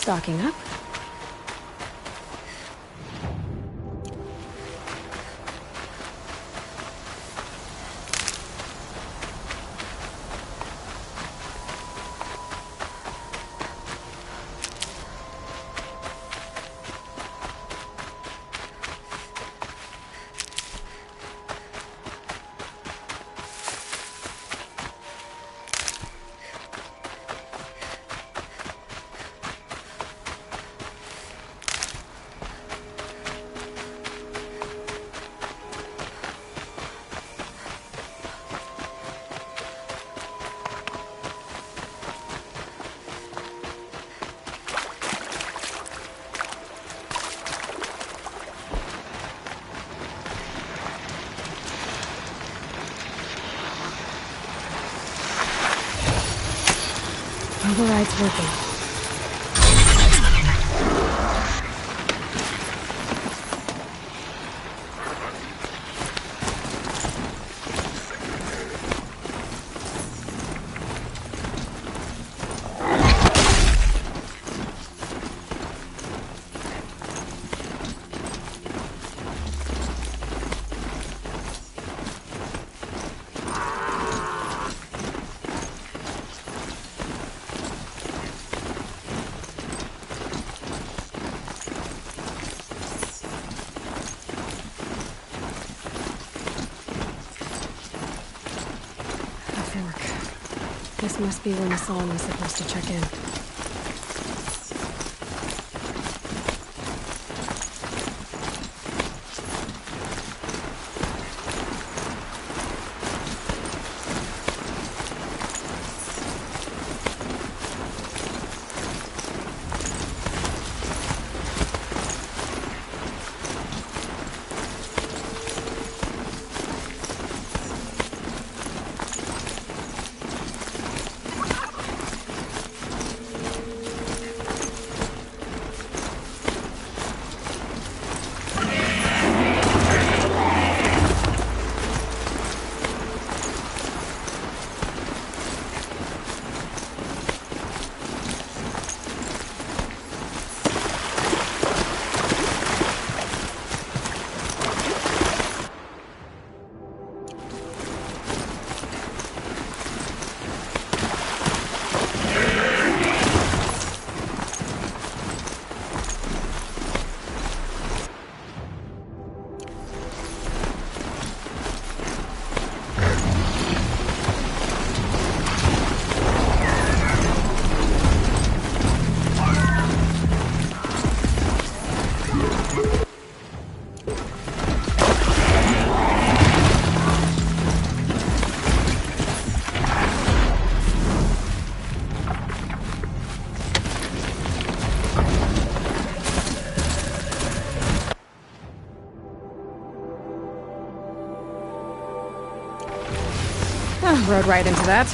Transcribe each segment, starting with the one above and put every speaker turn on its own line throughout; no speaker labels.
Stocking up. Override's working. This must be when Hassan was supposed to check in. Rode right into that.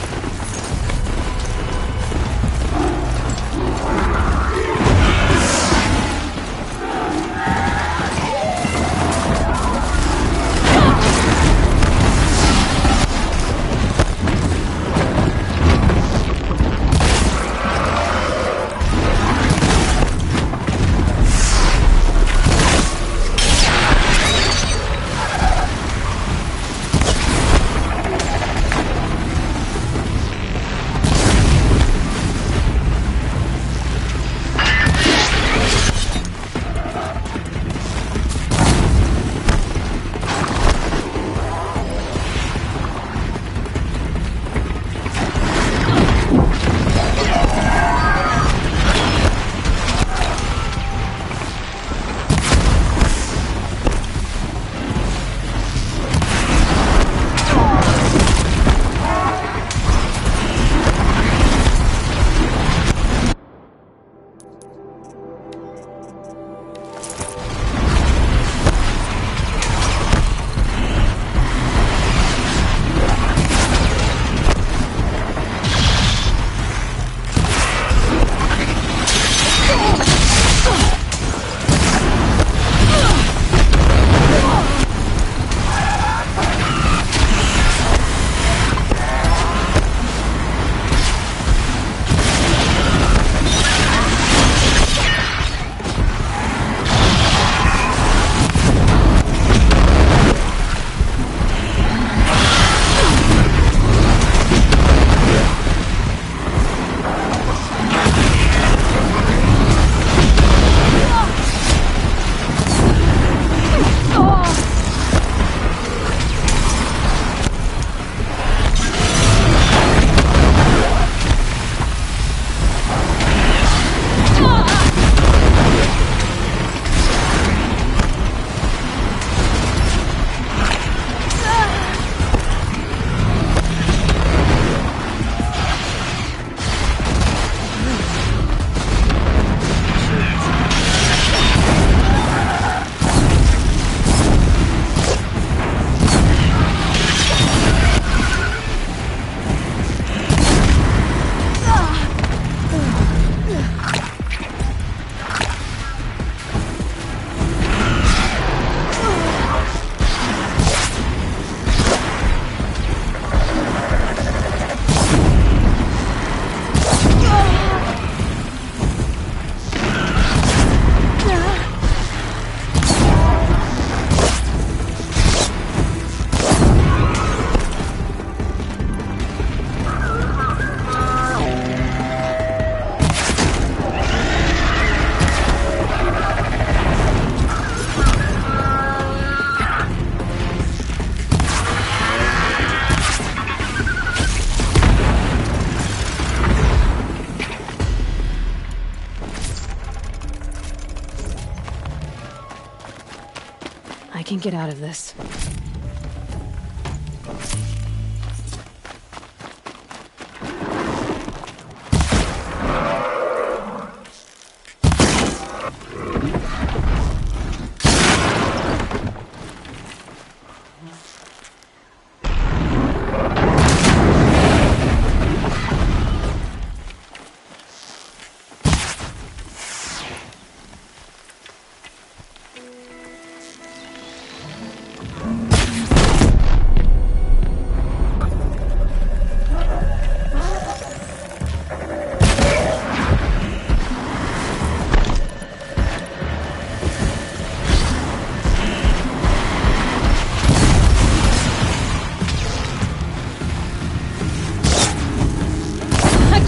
I can get out of this.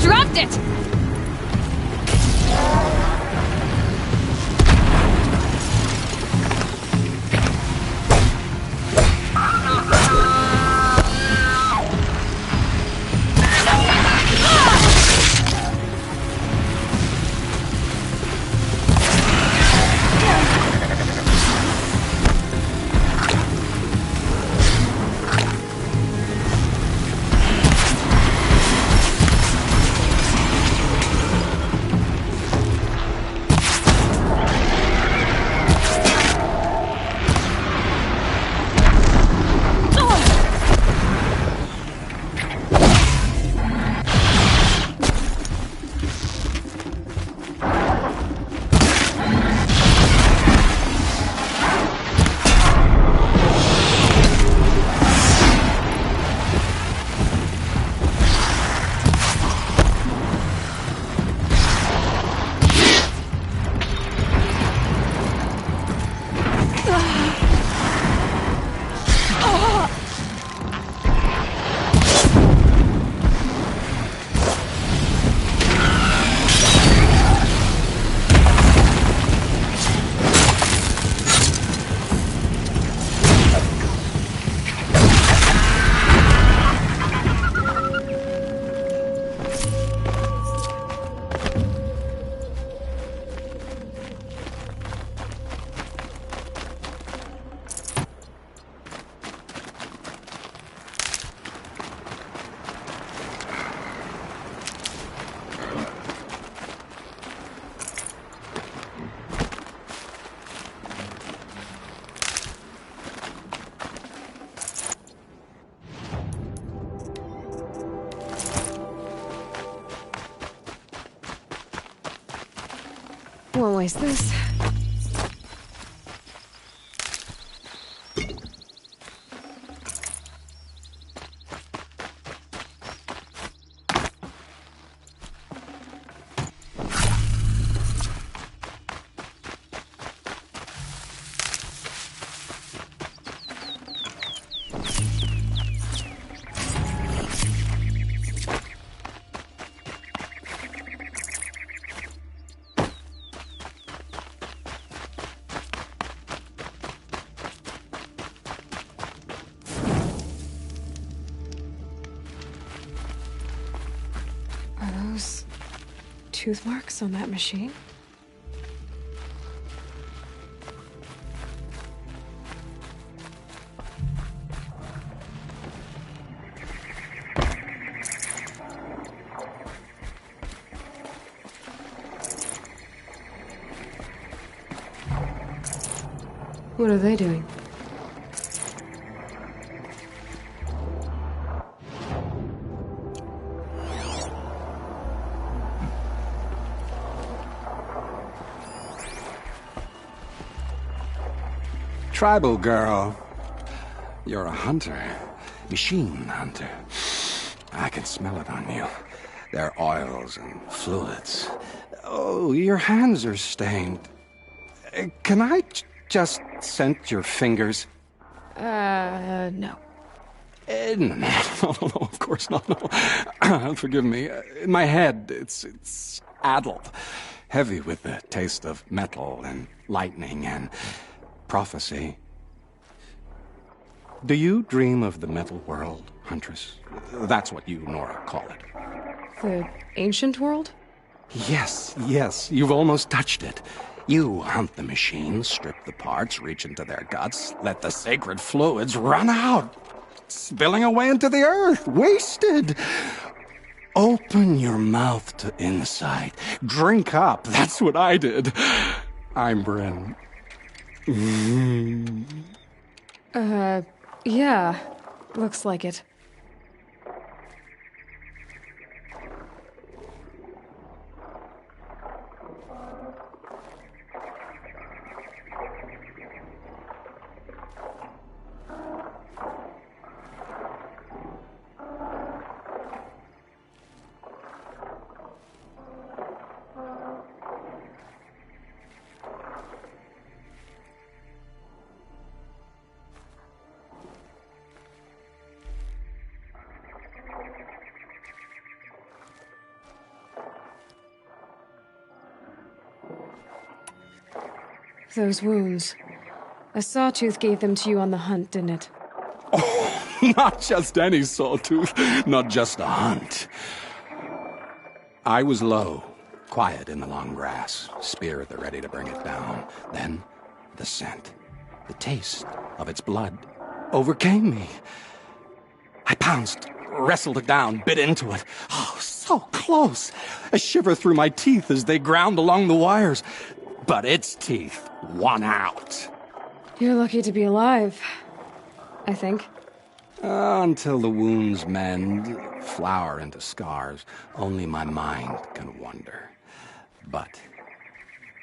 Dropped it! Won't waste this. Tooth marks on that machine? What are they doing?
Tribal girl. You're a hunter. Machine hunter. I can smell it on you. Their oils and fluids. Oh, your hands are stained. Can I just scent your fingers?
No.
No, of course not, no. Forgive me. My head, it's addled. Heavy with the taste of metal and lightning and prophecy. Do you dream of the metal world, Huntress? That's what you, Nora, call it.
The ancient world?
Yes, you've almost touched it. You hunt the machines, strip the parts, reach into their guts, let the sacred fluids run out, spilling away into the earth, wasted. Open your mouth to insight. Drink up. That's what I did. I'm Bryn.
Yeah. Looks like it. Those wounds. A sawtooth gave them to you on the hunt, didn't it?
Not just any sawtooth, not just a hunt. I was low, quiet in the long grass, spear at the ready to bring it down. Then, the scent, the taste of its blood overcame me. I pounced, wrestled it down, bit into it. Oh, so close! A shiver through my teeth as they ground along the wires. But its teeth won out.
You're lucky to be alive, I think.
Until the wounds mend, flower into scars, only my mind can wonder. But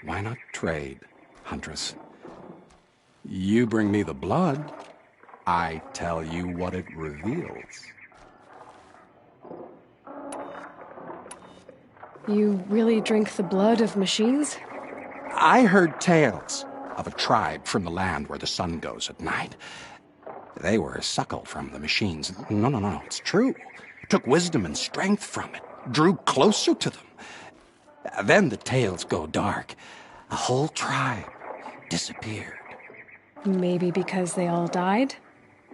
why not trade, Huntress? You bring me the blood, I tell you what it reveals.
You really drink the blood of machines?
I heard tales of a tribe from the land where the sun goes at night. They were suckled from the machines. No, it's true. Took wisdom and strength from it, drew closer to them. Then the tales go dark. A whole tribe disappeared.
Maybe because they all died?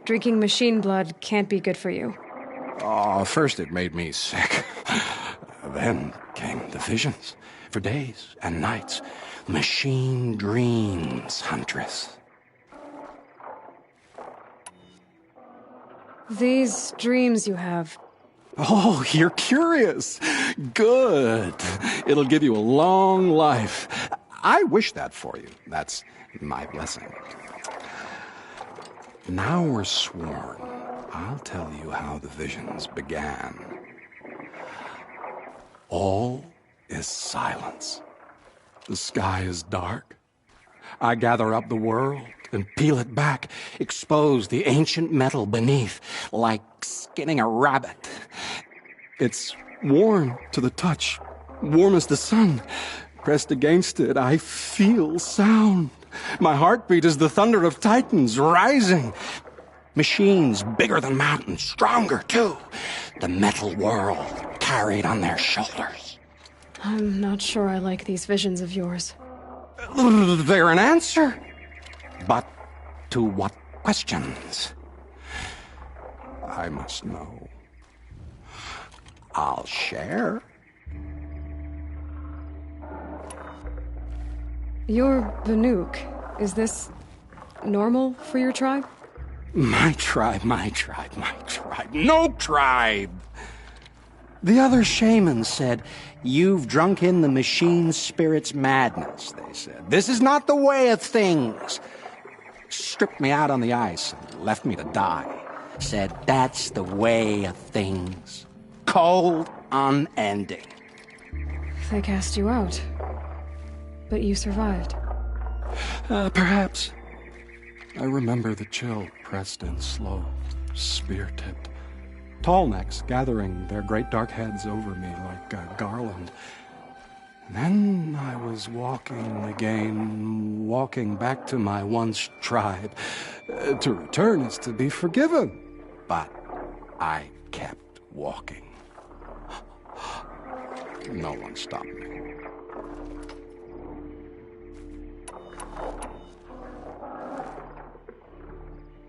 Drinking machine blood can't be good for you.
Oh, first it made me sick. Then came the visions. For days and nights, machine dreams, Huntress.
These dreams you have.
Oh, you're curious. Good. It'll give you a long life. I wish that for you. That's my blessing. Now we're sworn. I'll tell you how the visions began. All is silence. The sky is dark. I gather up the world and peel it back, expose the ancient metal beneath, like skinning a rabbit. It's warm to the touch, warm as the sun. Pressed against it, I feel sound. My heartbeat is the thunder of titans rising. Machines bigger than mountains, stronger too. The metal world carried on their shoulders.
I'm not sure I like these visions of yours.
They're an answer. But to what questions? I must know. I'll share.
You're Banuk. Is this normal for your tribe?
My tribe. No tribe! The other shamans said, "You've drunk in the machine spirit's madness," they said. "This is not the way of things." Stripped me out on the ice and left me to die. Said, "That's the way of things. Cold, unending."
They cast you out. But you survived.
Perhaps. I remember the chill pressed in slow, spear-tipped. Tall necks gathering their great dark heads over me like a garland. And then I was walking again, walking back to my once tribe. To return is to be forgiven. But I kept walking. No one stopped me.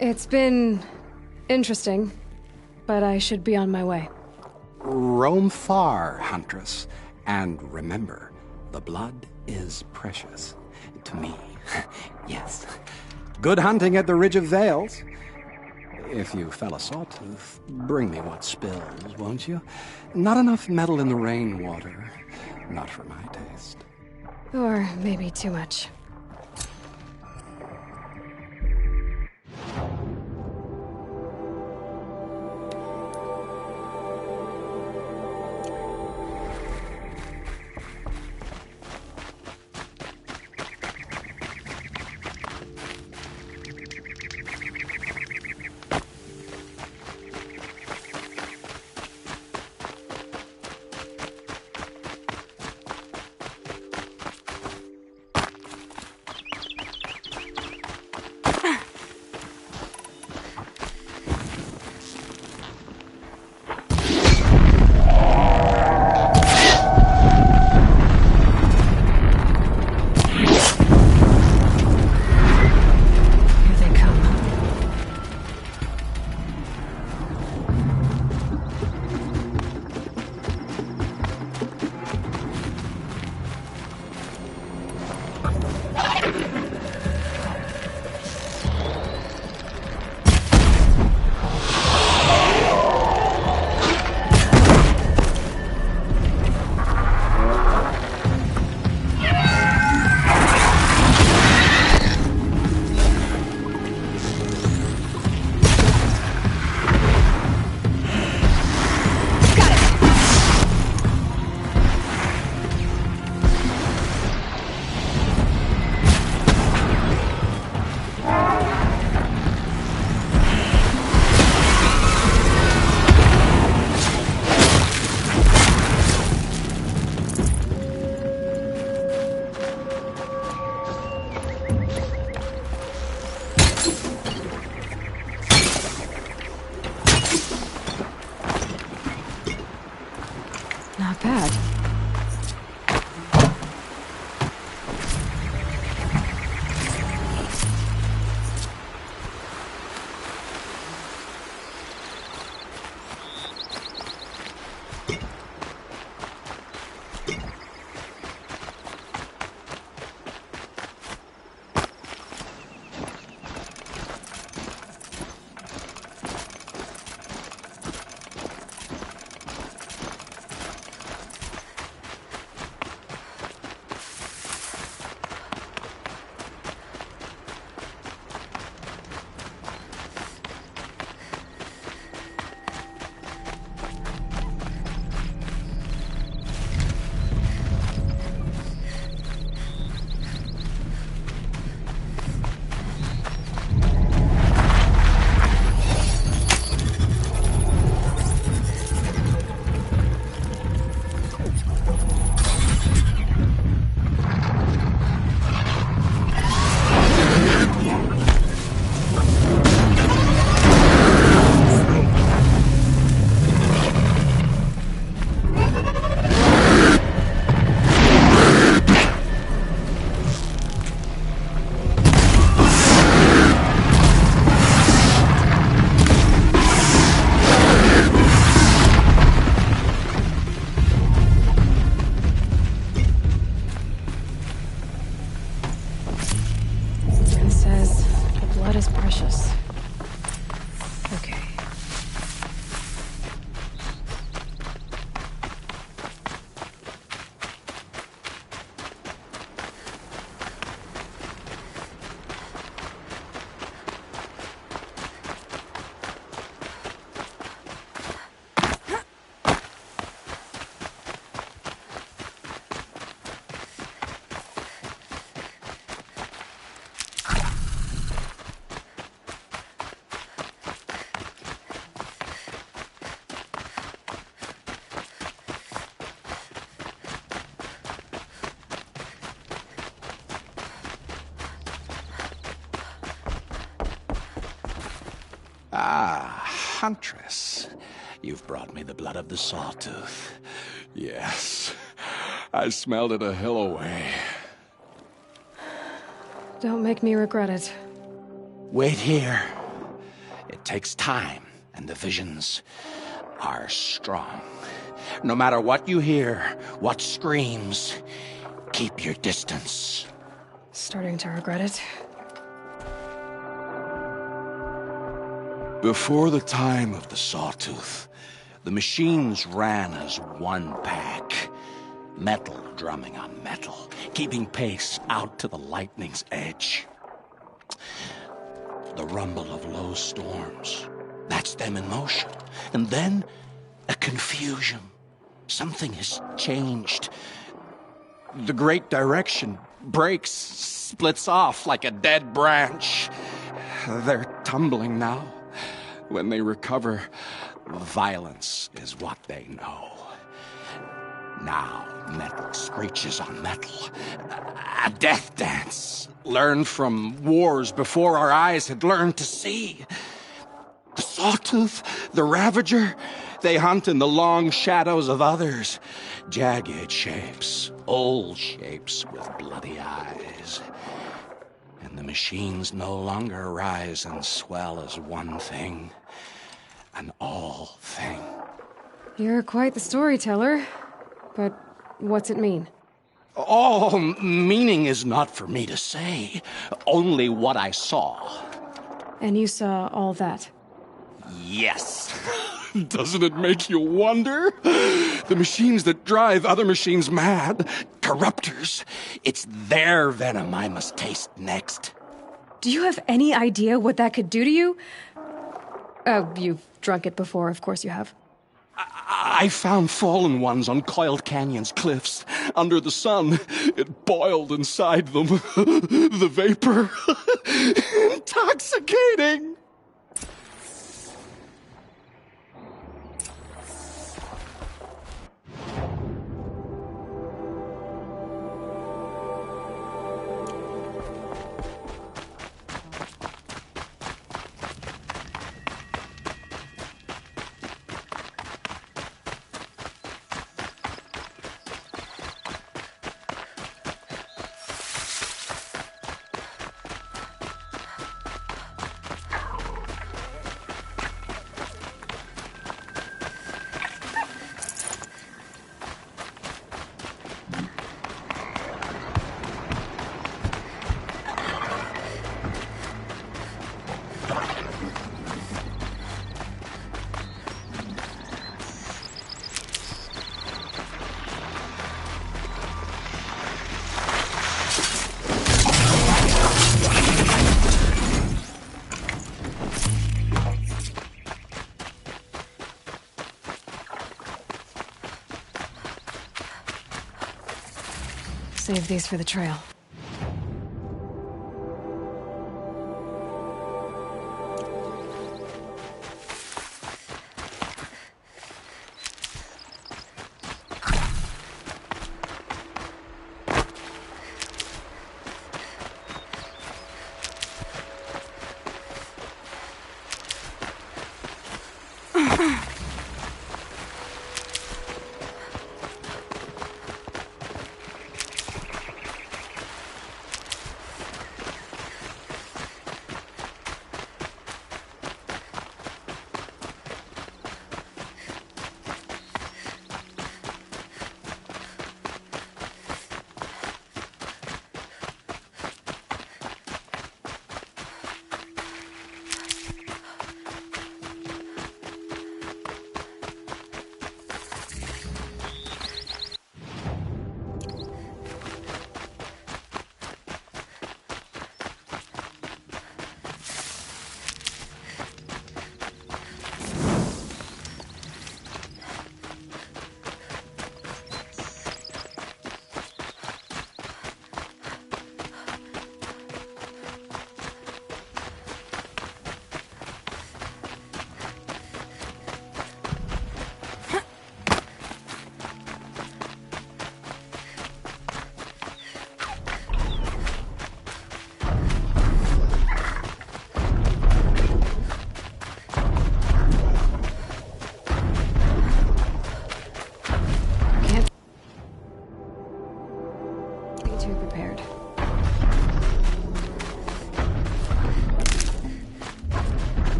It's been interesting, but I should be on my way.
Roam far, Huntress, and remember, the blood is precious. To me. Yes. Good hunting at the Ridge of Vales. If you fell a sawtooth, bring me what spills, won't you? Not enough metal in the rainwater. Not for my taste.
Or maybe too much. Not bad.
Ah, Huntress. You've brought me the blood of the Sawtooth. Yes. I smelled it a hill away.
Don't make me regret it.
Wait here. It takes time, and the visions are strong. No matter what you hear, what screams, keep your distance.
Starting to regret it.
Before the time of the Sawtooth, the machines ran as one pack. Metal drumming on metal, keeping pace out to the lightning's edge. The rumble of low storms, that's them in motion. And then, a confusion. Something has changed. The great direction breaks, splits off like a dead branch. They're tumbling now. When they recover, violence is what they know. Now, metal screeches on metal. A death dance, learned from wars before our eyes had learned to see. The Sawtooth, the Ravager, they hunt in the long shadows of others. Jagged shapes, old shapes with bloody eyes. And the machines no longer rise and swell as one thing, an all thing.
You're quite the storyteller. But what's it mean?
Oh, meaning is not for me to say. Only what I saw.
And you saw all that?
Yes. Doesn't it make you wonder? The machines that drive other machines mad, corruptors. It's their venom I must taste next.
Do you have any idea what that could do to you? Oh, you've drunk it before, of course you have.
I found fallen ones on Coiled Canyon's cliffs. Under the sun, it boiled inside them. The vapor. Intoxicating.
Save these for the trail.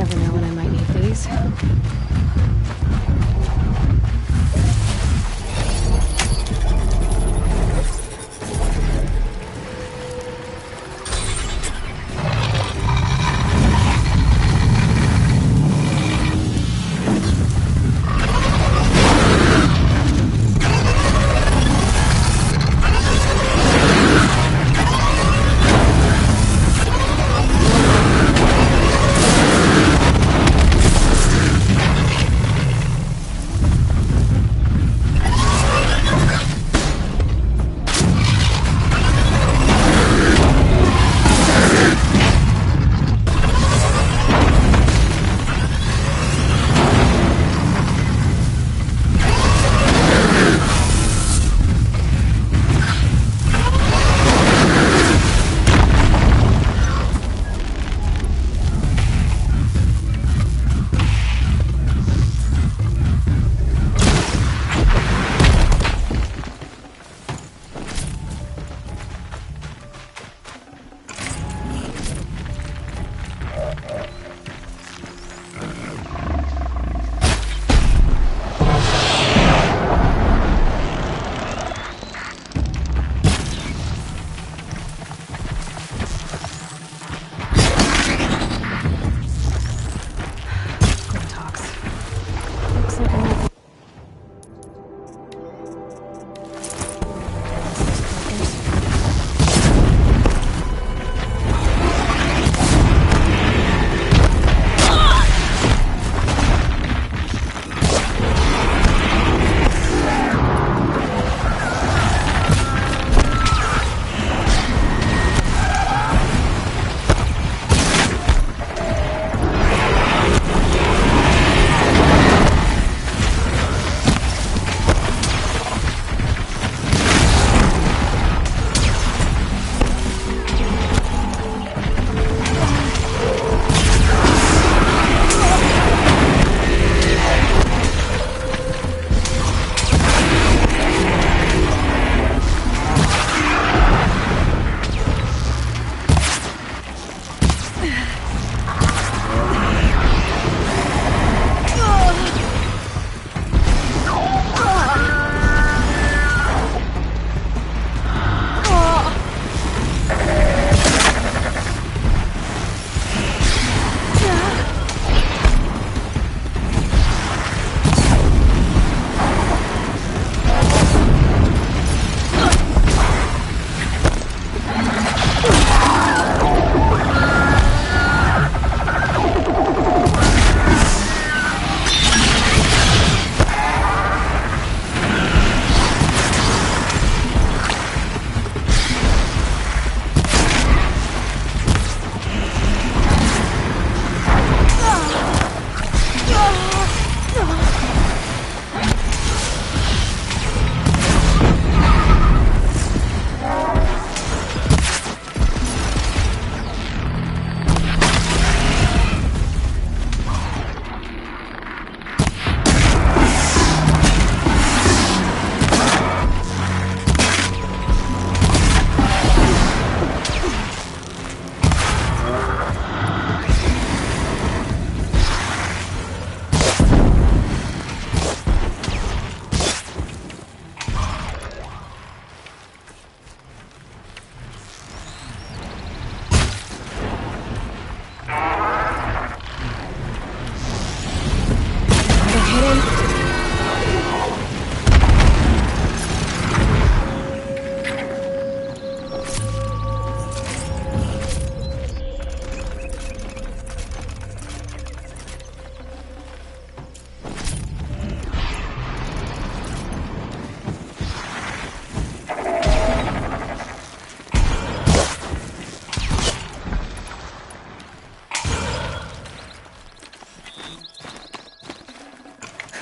never know when I might need these.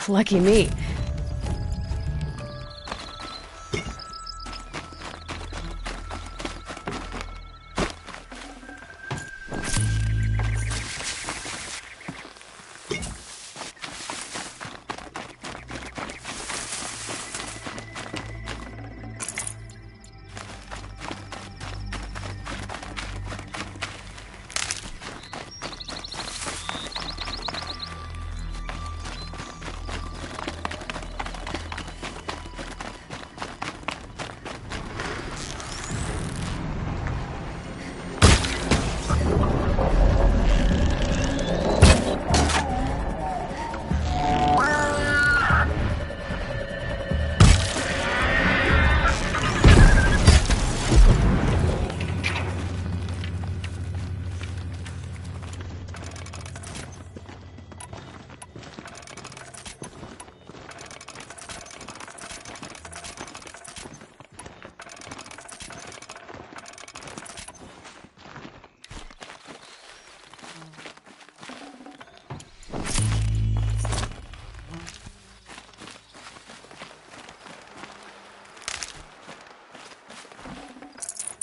Lucky me.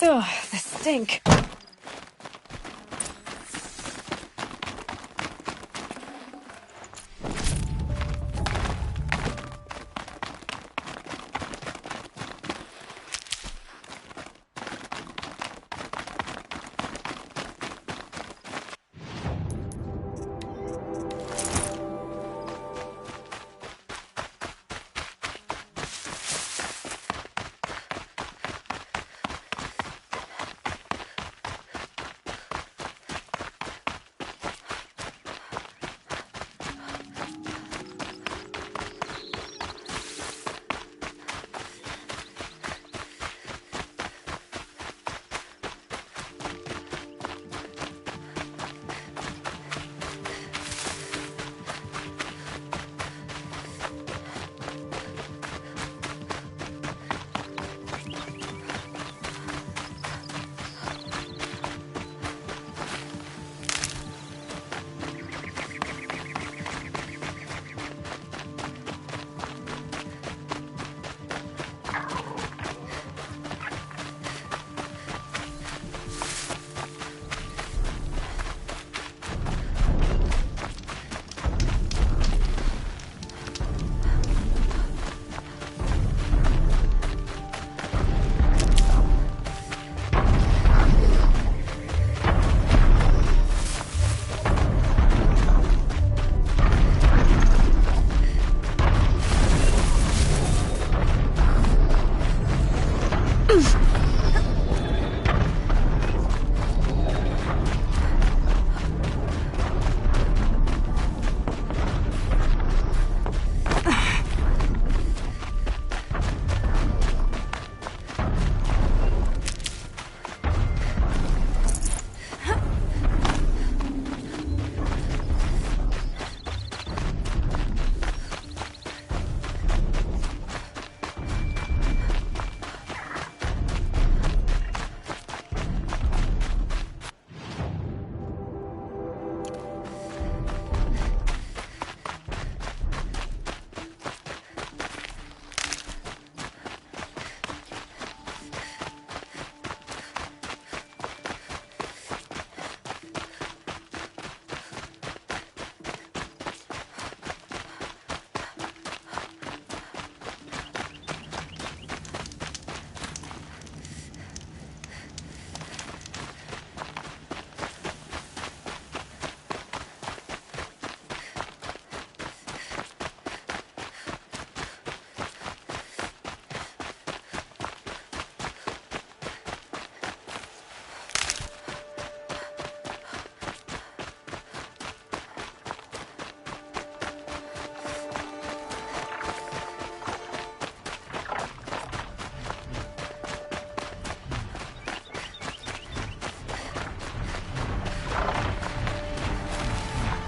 Ugh, the stink.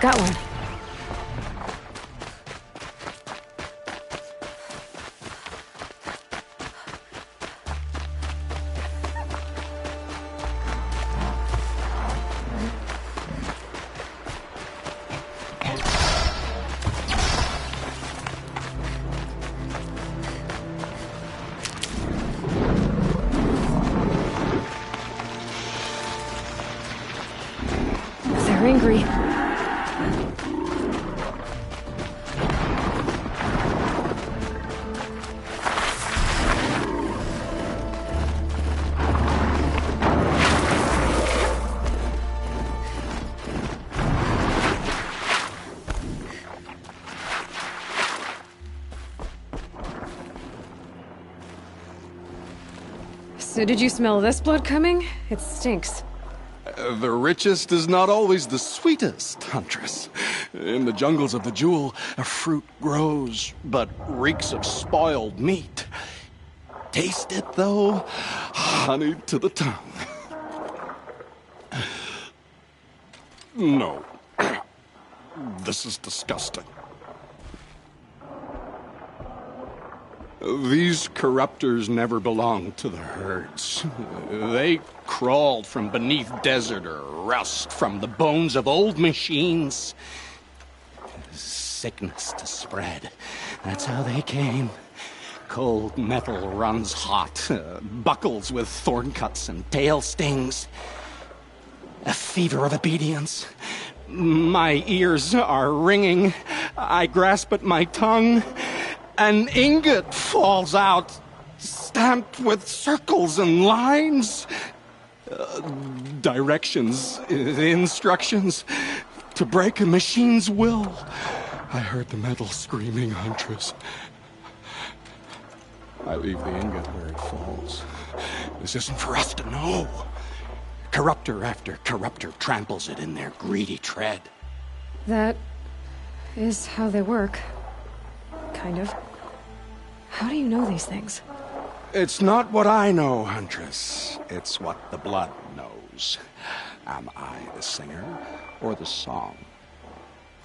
Got one. They're angry. So did you smell this blood coming? It stinks.
The richest is not always the sweetest, Huntress. In the jungles of the Jewel, a fruit grows, but reeks of spoiled meat. Taste it, though, honey to the tongue. No. This is disgusting. These corruptors never belonged to the herds. They crawled from beneath desert or rust, from the bones of old machines. Sickness to spread. That's how they came. Cold metal runs hot, buckles with thorn cuts and tail stings. A fever of obedience. My ears are ringing. I grasp at my tongue. An ingot falls out, stamped with circles and lines. Directions, instructions to break a machine's will. I heard the metal screaming, Huntress. I leave the ingot where it falls. This isn't for us to know. Corruptor after corruptor tramples it in their greedy tread.
That is how they work. Kind of. How do you know these things?
It's not what I know, Huntress. It's what the blood knows. Am I the singer or the song?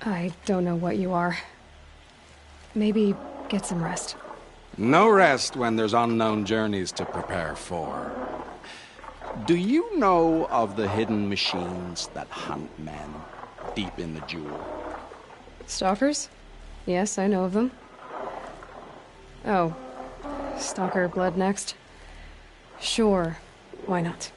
I don't know what you are. Maybe get some rest.
No rest when there's unknown journeys to prepare for. Do you know of the hidden machines that hunt men deep in the jewel?
Stalkers? Yes, I know of them. Oh, Stalker Blood next? Sure, why not?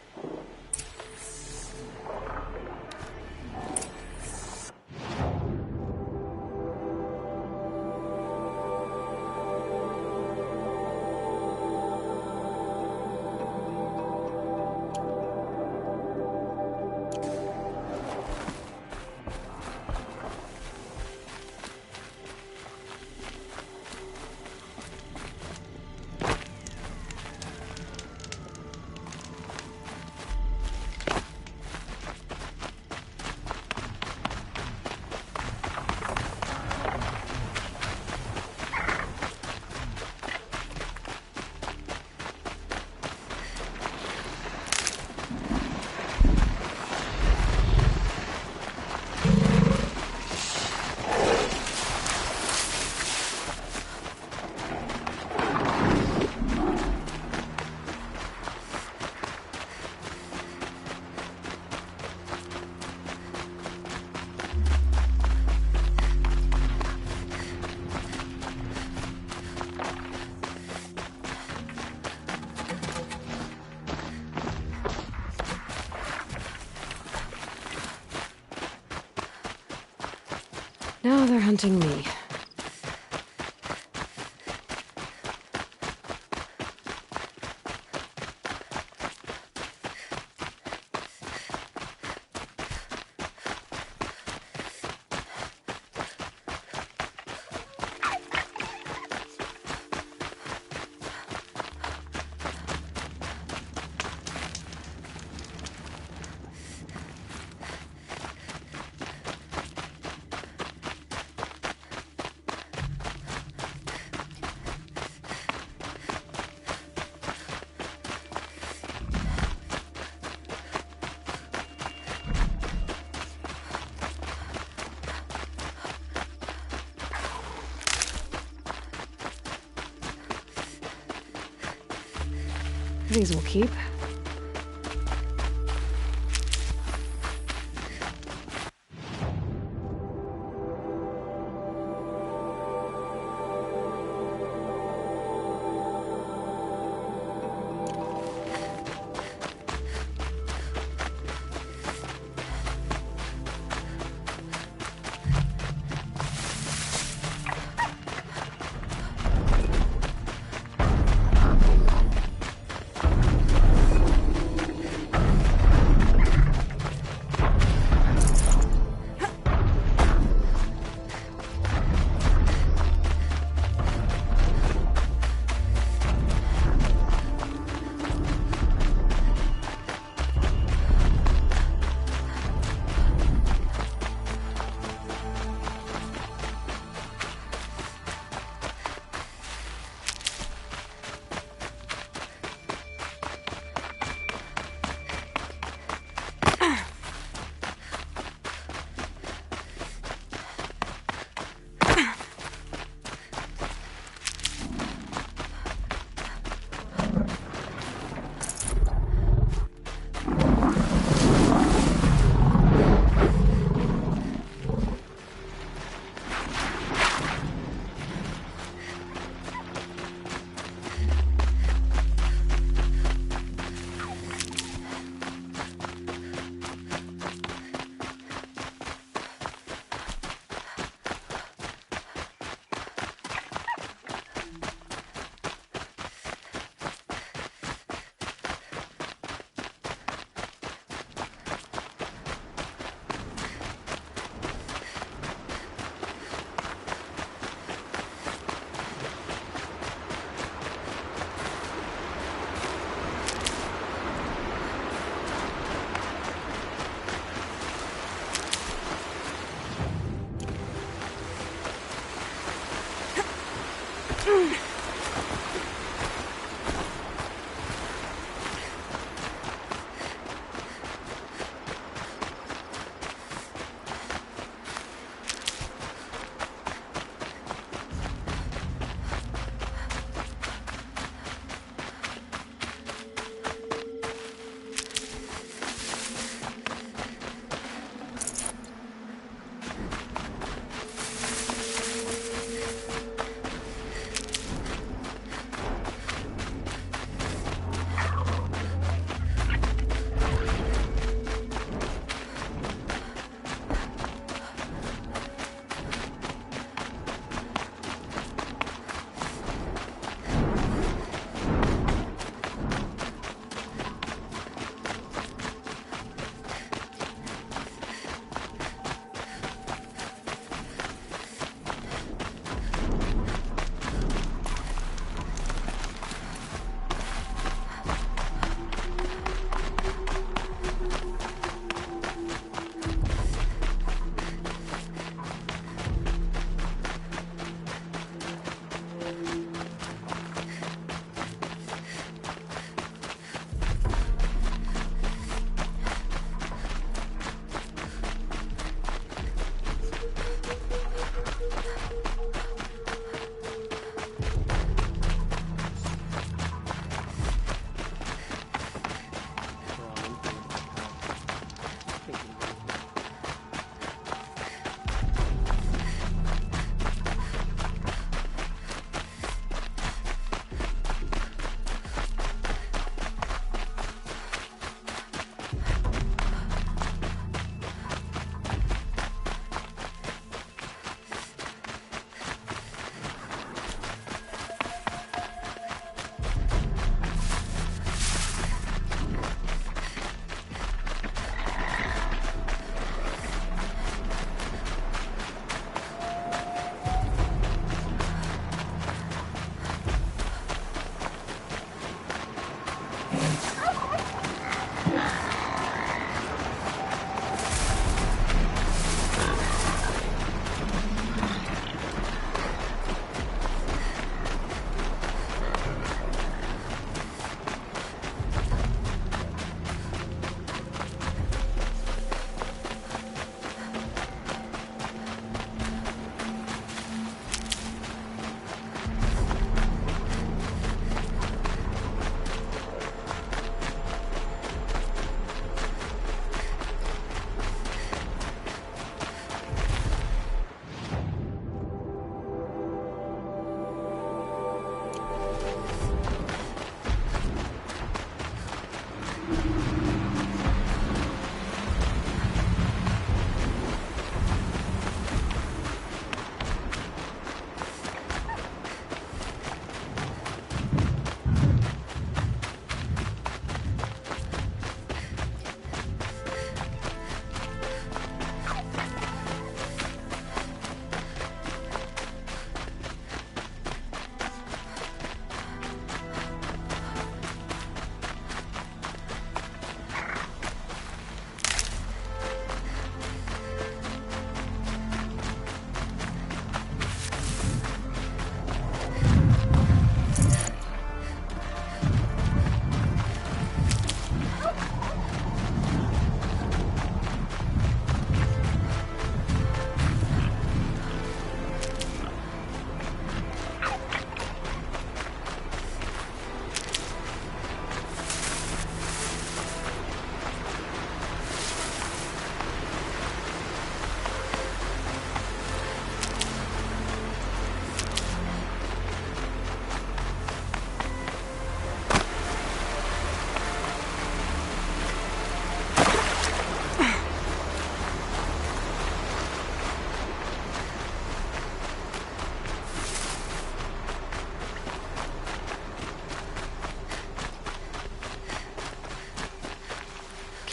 Now they're hunting me. These will keep.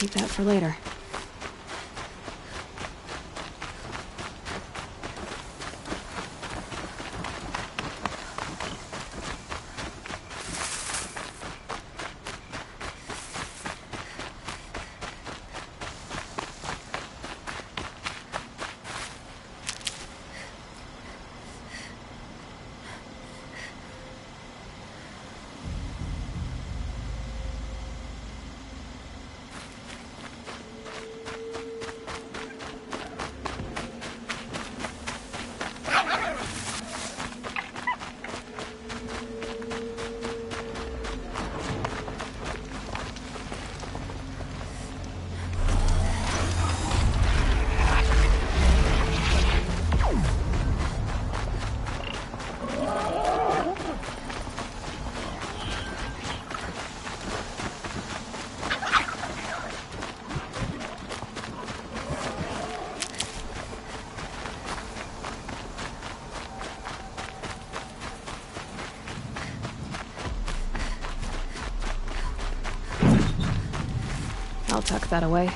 keep that for later. I'll tuck that away.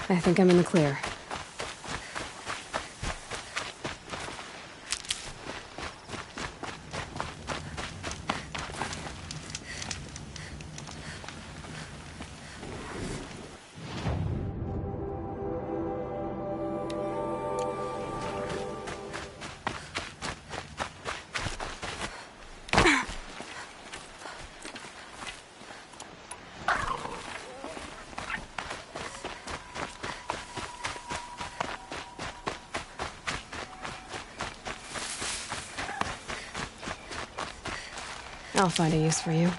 I think I'm in the clear. I'll find a use for you.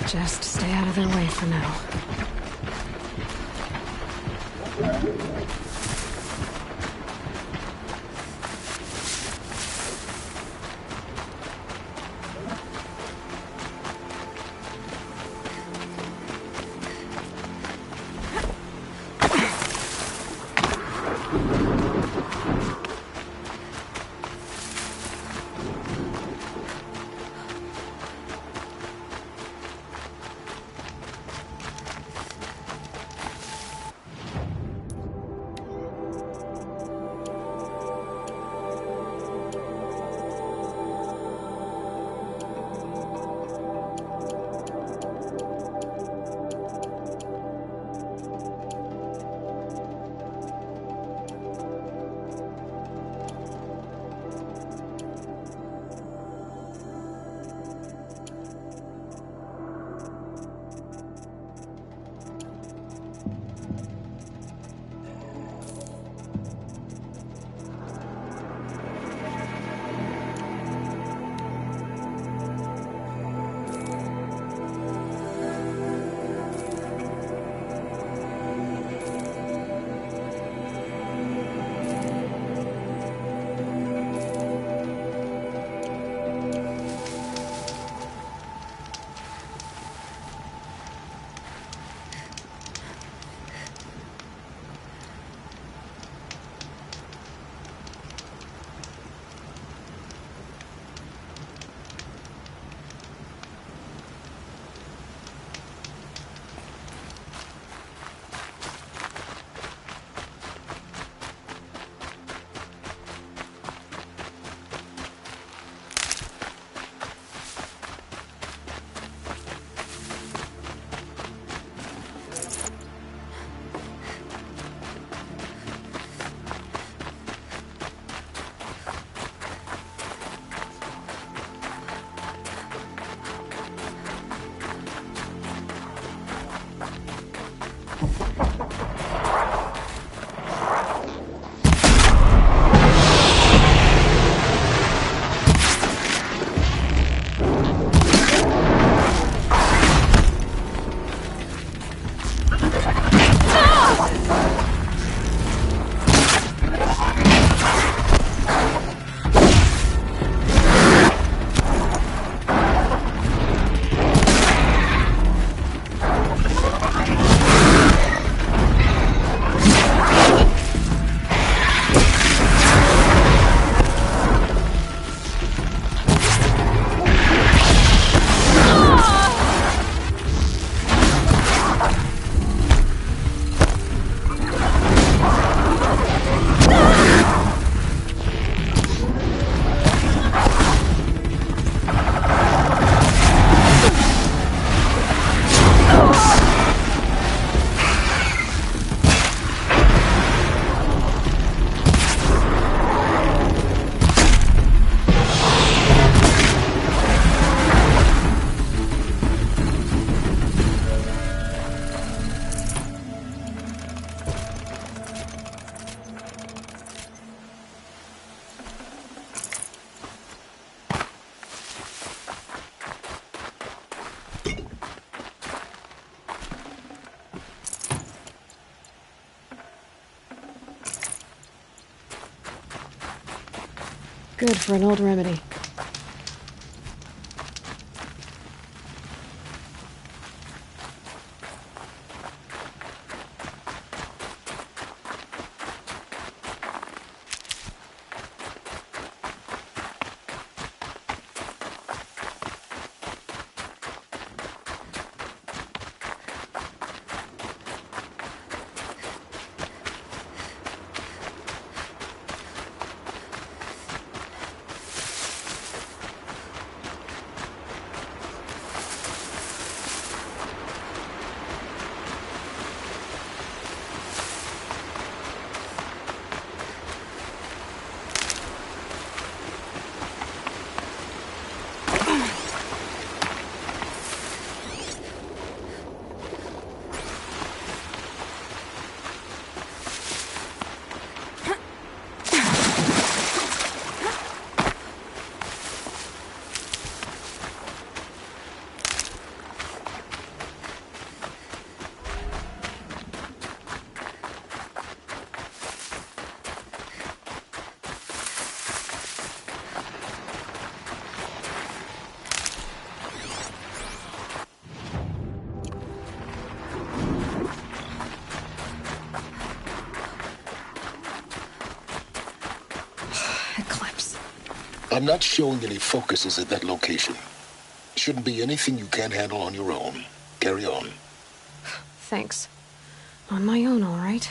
Just stay out of their way for now. Good for an old remedy. Eclipse.
I'm not showing any focuses at that location. Shouldn't be anything you can't handle on your own. Carry on.
Thanks. On my own, all right.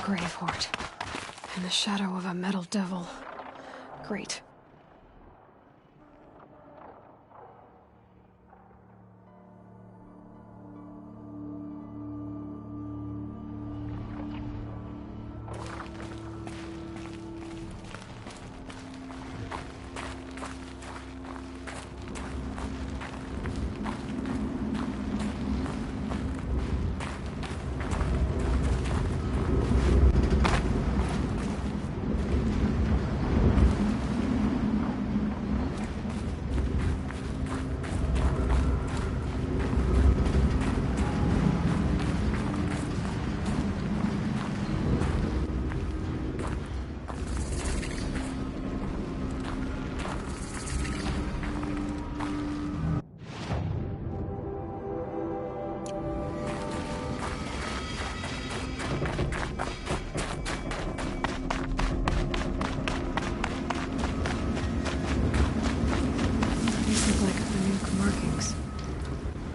Gravehort. In the shadow of a metal devil. Great.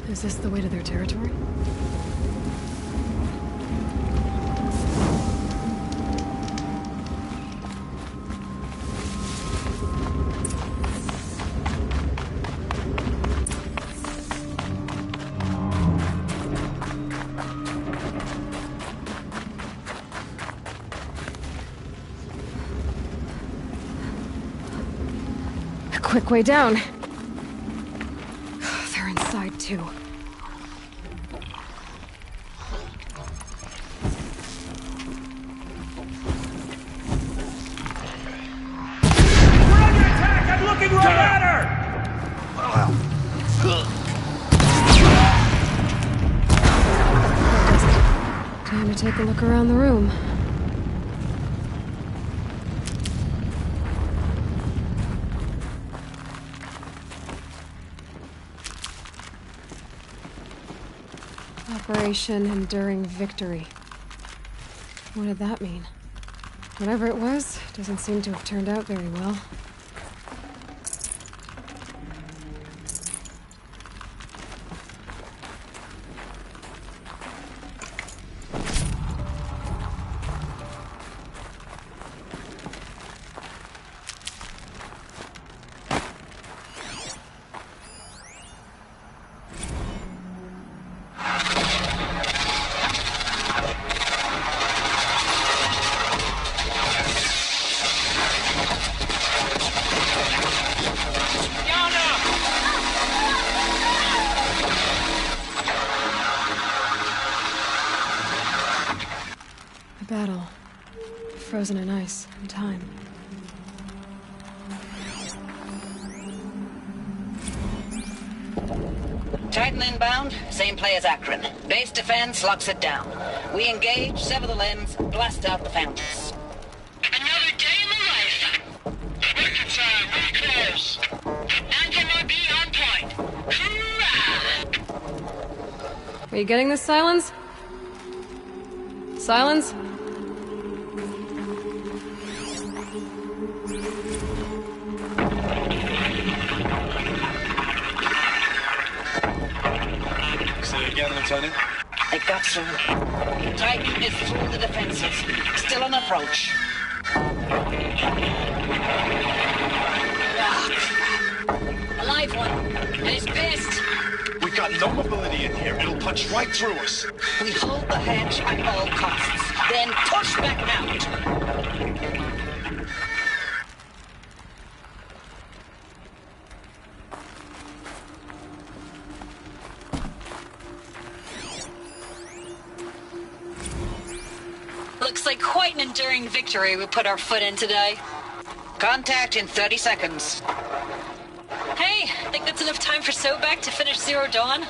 Is this the way to their territory? A quick way down. They're inside too. take a look around the room. Operation Enduring Victory. What did that mean? Whatever it was, doesn't seem to have turned out very well. A battle. Frozen in ice and time.
Titan inbound, same play as Akron. Base defense locks it down. We engage, sever the limbs, blast out the foundries.
Another game of life. Record time, really close. Anti-MOB on point. Hoorah!
Are you getting this, Silence? Silence?
Say it again, Lieutenant.
It got through. Titan is through the defenses. Still on approach. Ah, crap. A live one. And he's pissed.
We got no mobility in here. It'll punch right through us.
We hold the hedge at all costs. Then push back out.
Looks like quite an enduring victory we put our foot in today.
Contact in 30 seconds.
Hey, think that's enough time for Sobek to finish Zero Dawn?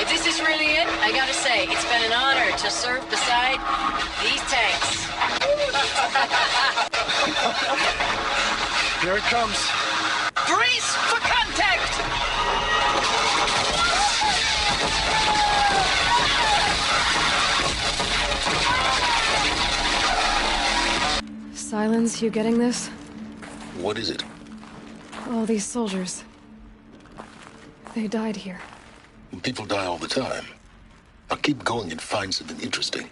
If this is really it, I gotta say, it's been an honor to serve beside these tanks.
Here it comes.
Brace for contact!
Silence, you getting this?
What is it?
All these soldiers. They died here.
People die all the time. Now keep going and find something interesting.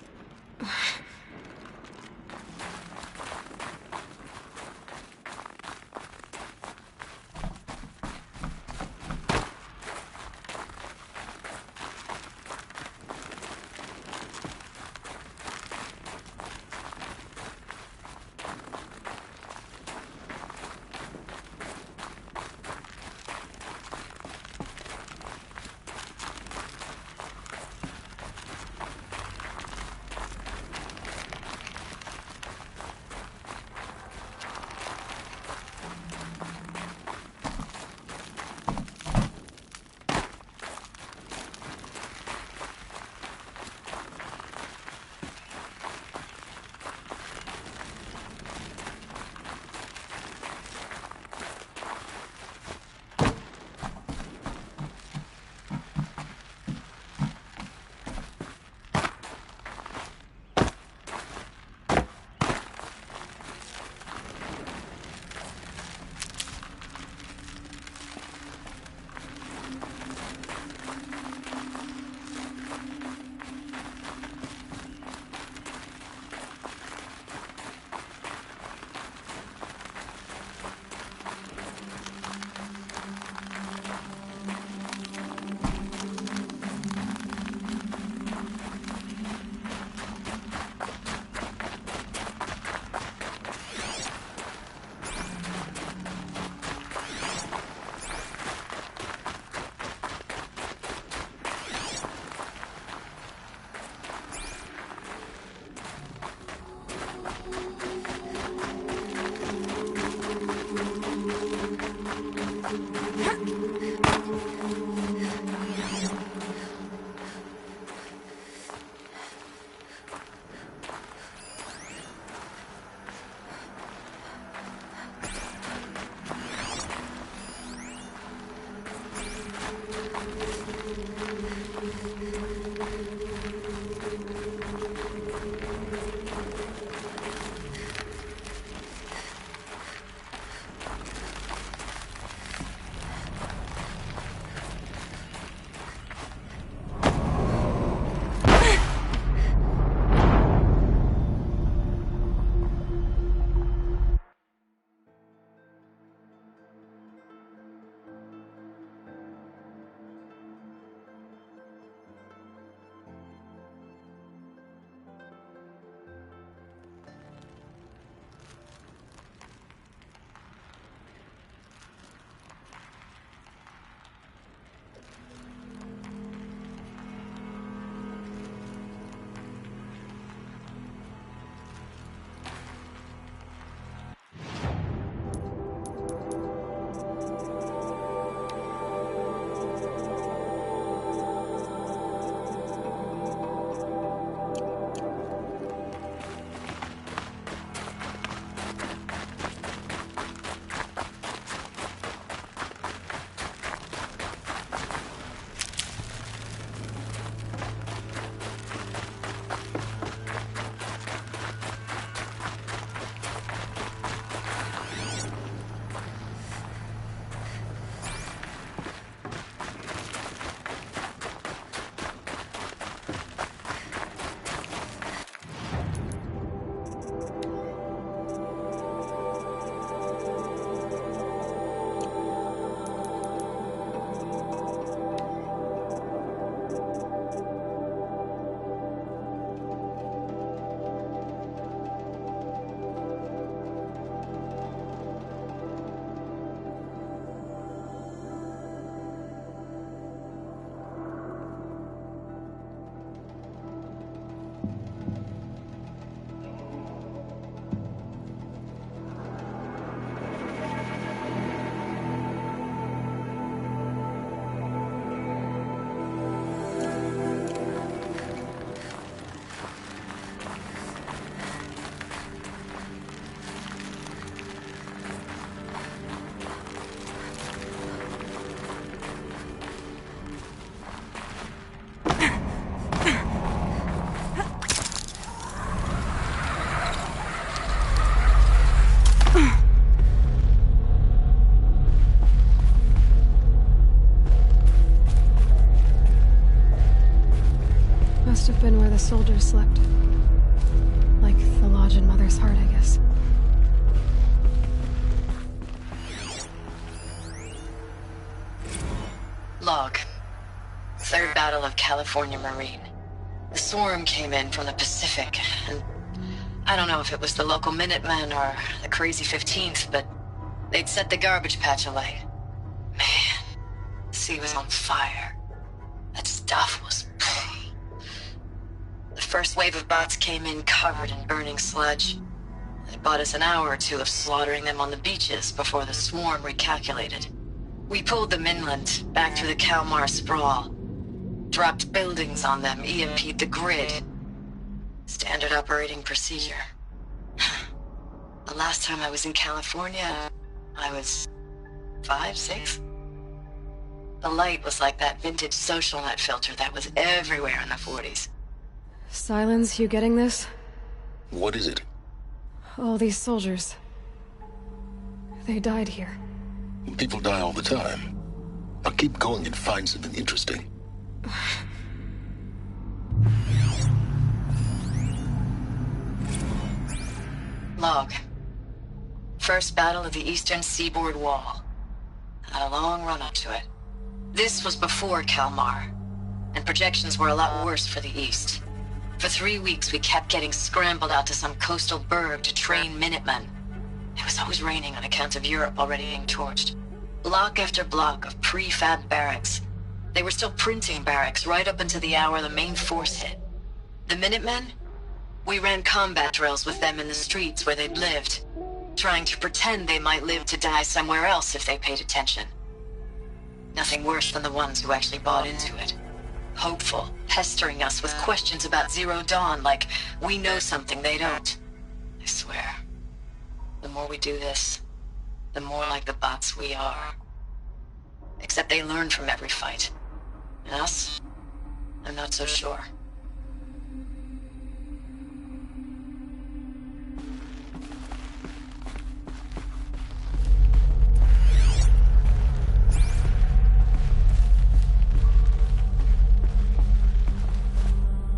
must have been where the soldiers slept. Like the lodge in Mother's Heart, I guess.
Log. Third Battle of California Marine. The swarm came in from the Pacific, and I don't know if it was the local Minutemen or the Crazy 15th, but they'd set the garbage patch alight. Man, the sea was on fire. That stuff was... The first wave of bots came in covered in burning sludge. It bought us an hour or two of slaughtering them on the beaches before the swarm recalculated. We pulled them inland, back through the Kalmar sprawl. Dropped buildings on them, EMP'd the grid. Standard operating procedure. The last time I was in California, I was 5, 6? The light was like that vintage social net filter that was everywhere in the 40s.
Silence, you getting this?
What is it?
All these soldiers. They died here.
People die all the time. Now keep going and find something interesting.
Log. First battle of the Eastern Seaboard Wall. Had a long run up to it. This was before Kalmar, and projections were a lot worse for the East. For 3 weeks, we kept getting scrambled out to some coastal burg to train Minutemen. It was always raining on account of Europe already being torched. Block after block of prefab barracks. They were still printing barracks right up until the hour the main force hit. The Minutemen? We ran combat drills with them in the streets where they'd lived, trying to pretend they might live to die somewhere else if they paid attention. Nothing worse than the ones who actually bought into it. Hopeful, pestering us with questions about Zero Dawn like we know something they don't. I swear, the more we do this, the more like the bots we are. Except they learn from every fight. And us? I'm not so sure.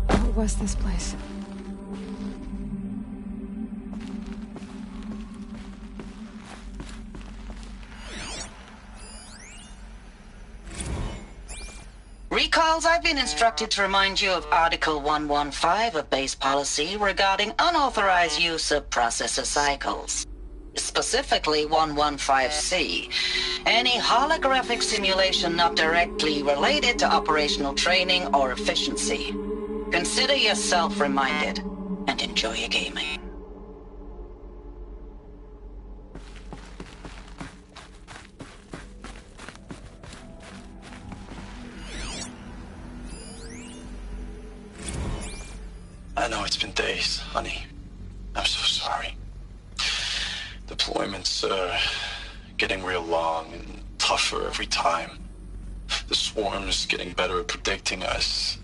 What was this place?
Recalls, I've been instructed to remind you of Article 115 of base policy regarding unauthorized use of processor cycles. Specifically 115C. Any holographic simulation not directly related to operational training or efficiency. Consider yourself reminded, and enjoy your gaming.
I know it's been days, honey. I'm so sorry. Deployments are getting real long and tougher every time. The swarm's getting better at predicting us.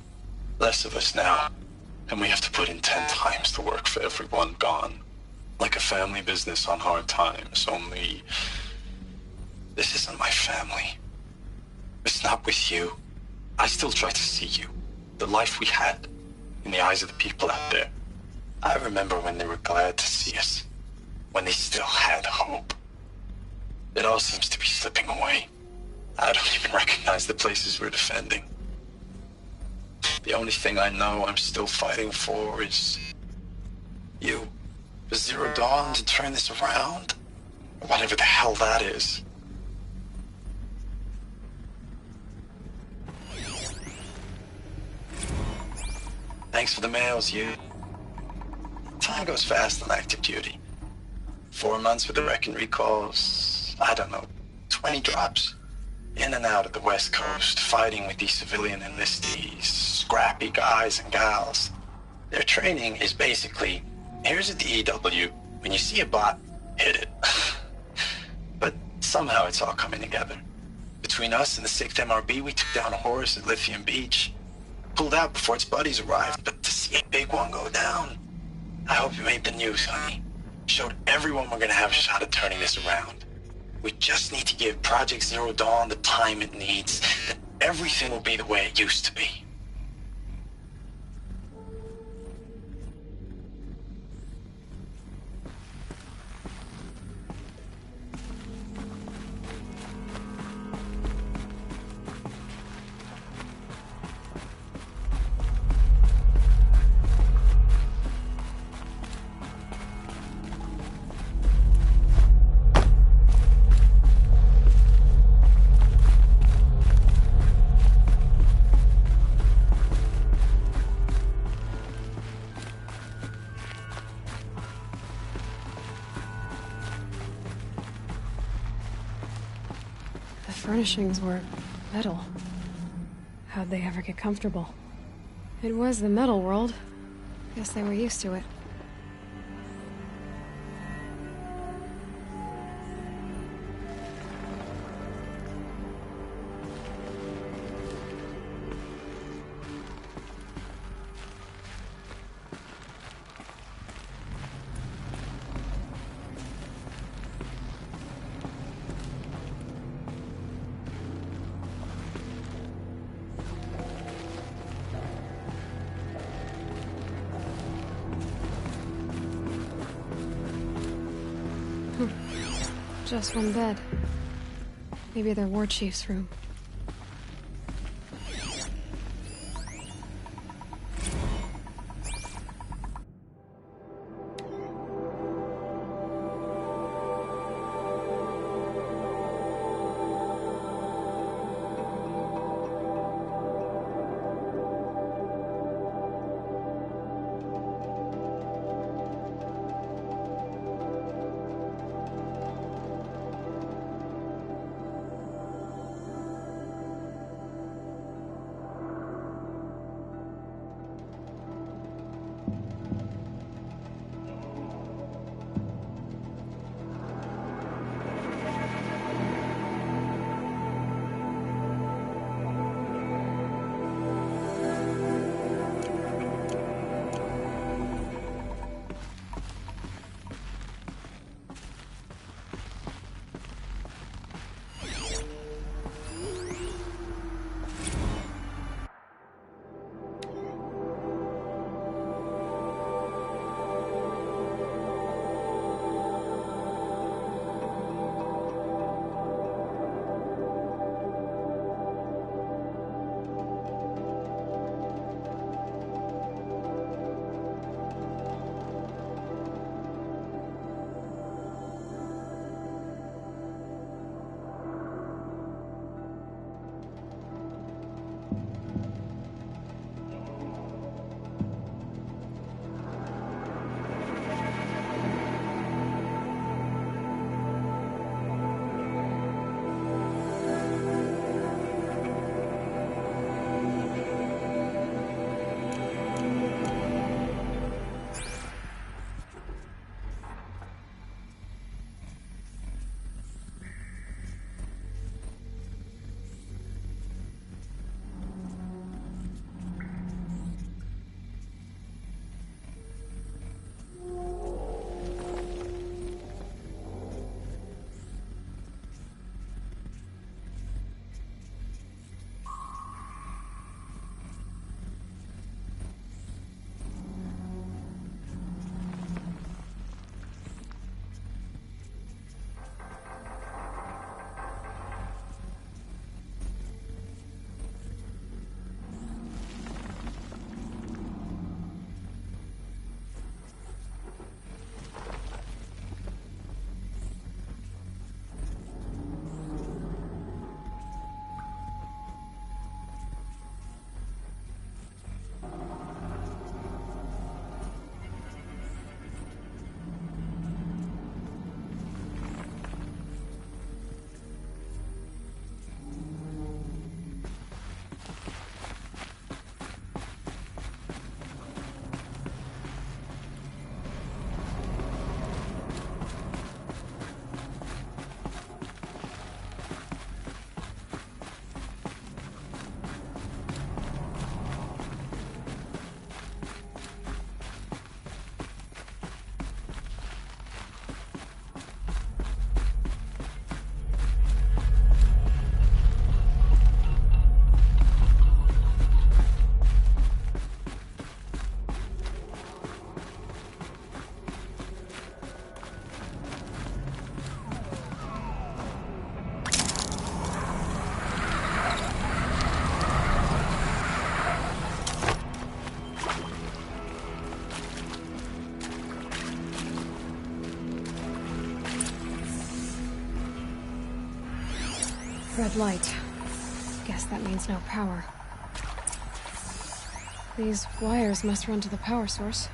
Less of us now, and we have to put in 10 times the work for everyone gone. Like a family business on hard times, only... This isn't my family. It's not with you. I still try to see you. The life we had. In the eyes of the people out there. I remember when they were glad to see us. When they still had hope. It all seems to be slipping away. I don't even recognize the places we're defending. The only thing I know I'm still fighting for is... you. For Zero Dawn to turn this around? Whatever the hell that is. Thanks for the mails, you. Time goes fast on active duty. 4 months with the wreck and recalls, I don't know, 20 drops. In and out of the West Coast, fighting with these civilian enlistees, scrappy guys and gals. Their training is basically, here's a DEW, when you see a bot, hit it. But somehow it's all coming together. Between us and the 6th MRB, we took down Horus at Lithium Beach. Pulled out before its buddies arrived, but to see a big one go down, I hope you made the news, honey. Showed everyone we're gonna have a shot at turning this around. We just need to give Project Zero Dawn the time it needs, then everything will be the way it used to be.
furnishings were metal. How'd they ever get comfortable? It was the metal world. Guess they were used to it. Just one bed. Maybe their war chief's room. Red light. Guess that means no power. These wires must run to the power source.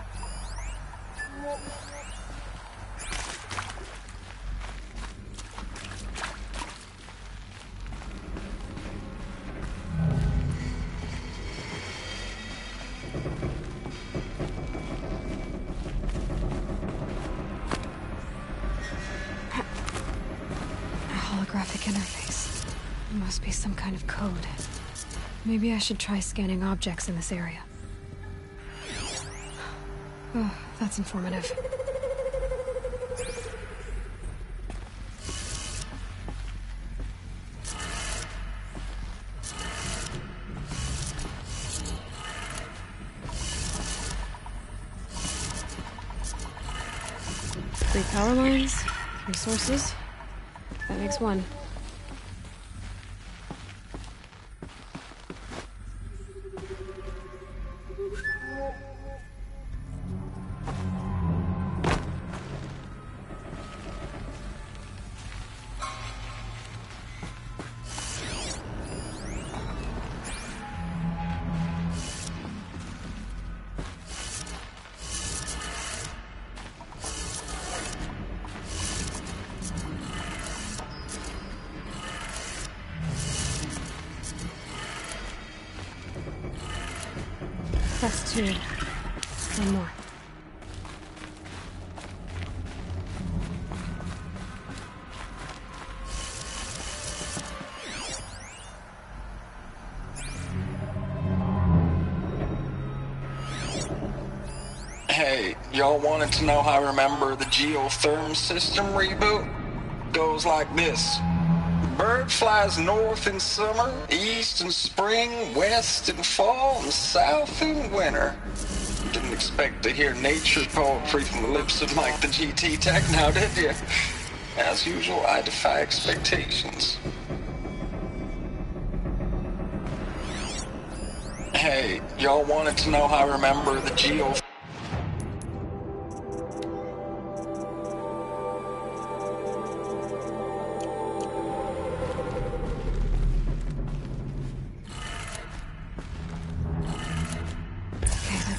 Must be some kind of code. Maybe I should try scanning objects in this area. Oh, that's informative. Three power lines, 3 sources. That makes 1. That's 2. 1 more.
Hey, y'all wanted to know how I remember the geotherm system reboot? Goes like this. Bird flies north in summer, east in spring, west in fall, and south in winter. Didn't expect to hear nature poetry from the lips of Mike the GT Tech now, did you? As usual, I defy expectations. Hey, y'all wanted to know how I remember the geo...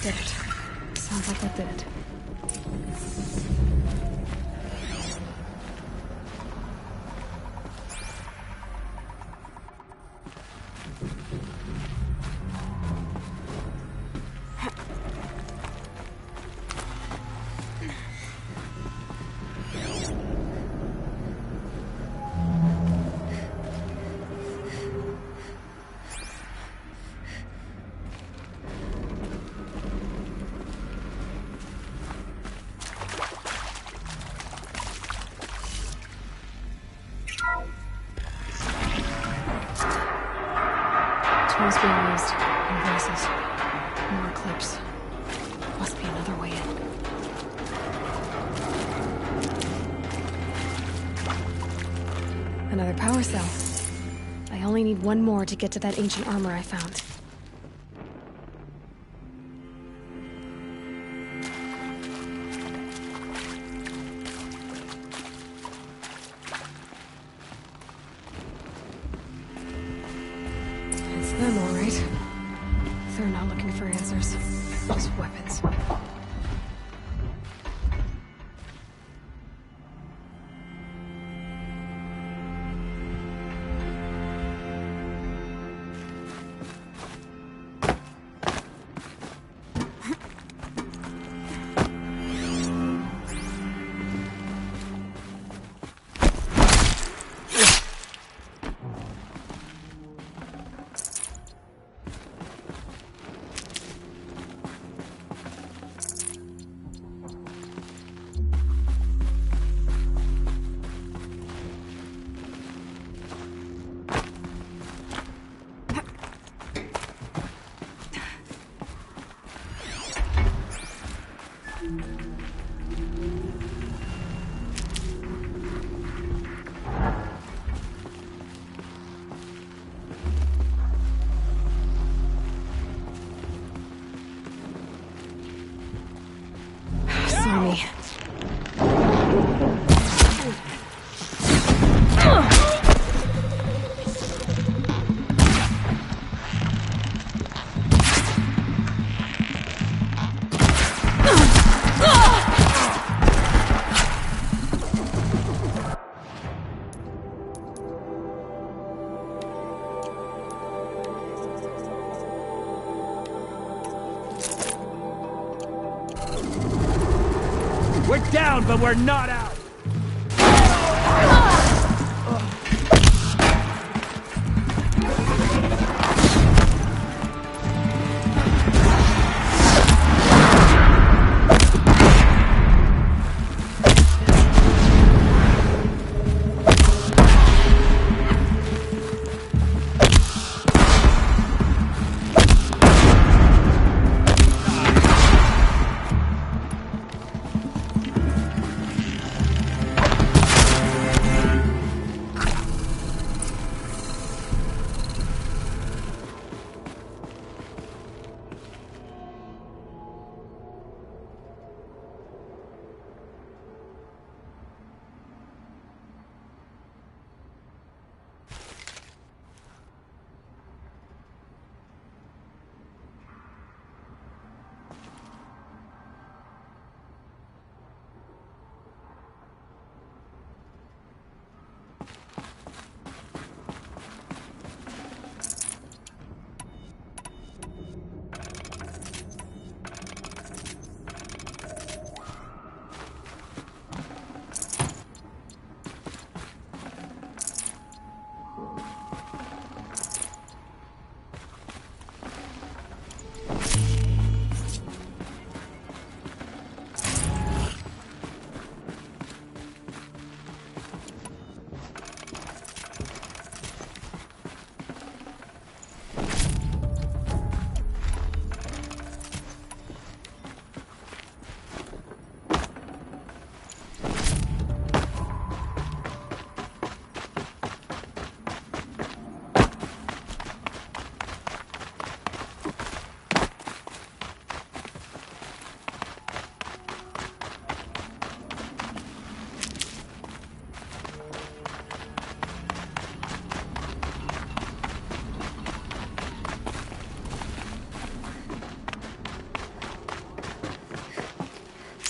Did it. Sounds like that did it. Tools being used. In places. More clips. Must be another way in. Another power cell. I only need 1 more to get to that ancient armor I found. Them all right. They're not looking for answers. Just weapons. Me.
We're down, but we're not out!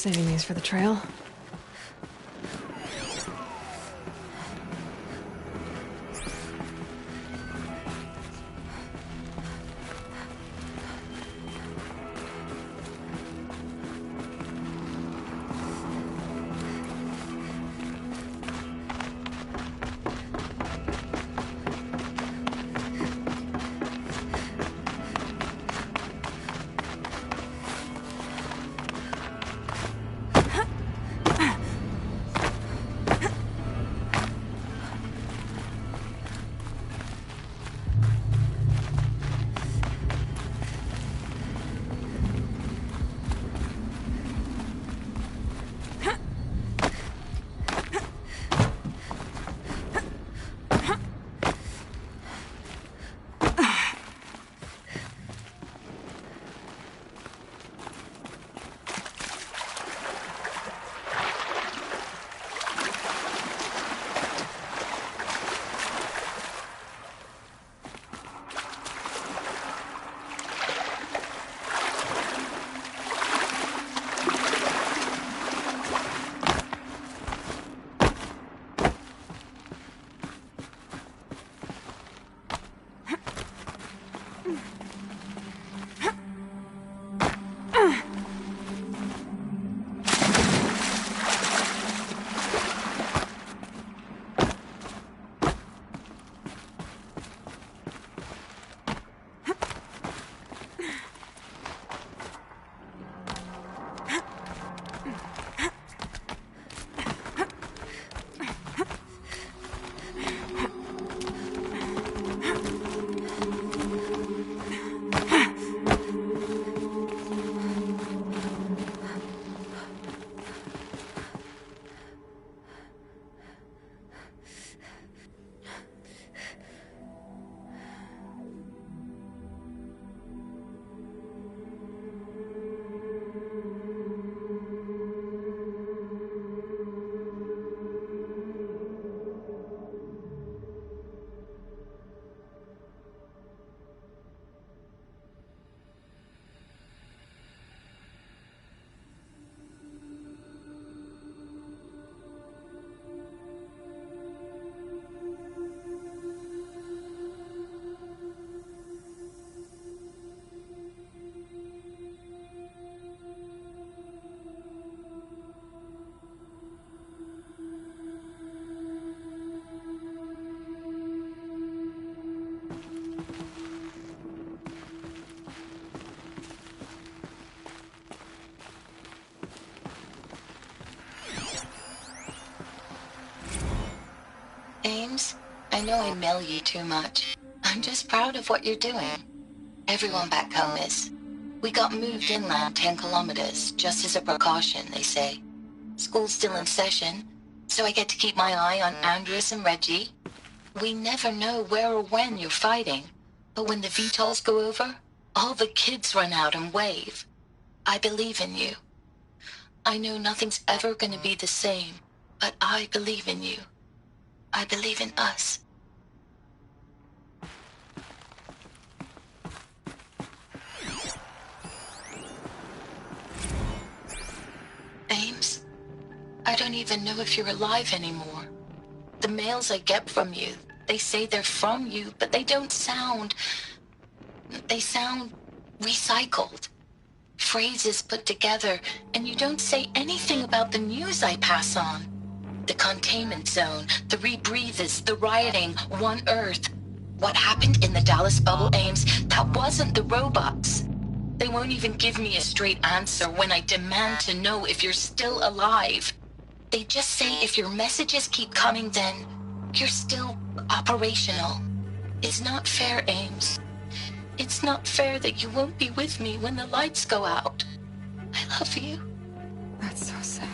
Saving these for the trail.
Ames, I know I mail you too much. I'm just proud of what you're doing. Everyone back home is. We got moved inland 10 kilometers, just as a precaution, they say. School's still in session, so I get to keep my eye on Andres and Reggie. We never know where or when you're fighting, but when the VTOLs go over, all the kids run out and wave. I believe in you. I know nothing's ever gonna be the same, but I believe in you. I believe in us. Ames, I don't even know if you're alive anymore. The mails I get from you, they say they're from you, but they don't sound... They sound recycled. Phrases put together, and you don't say anything about the news I pass on. The containment zone, the rebreathers, the rioting, One Earth. What happened in the Dallas bubble, Ames, that wasn't the robots. They won't even give me a straight answer when I demand to know if you're still alive. They just say if your messages keep coming, then you're still operational. It's not fair, Ames. It's not fair that you won't be with me when the lights go out. I love you.
That's so sad.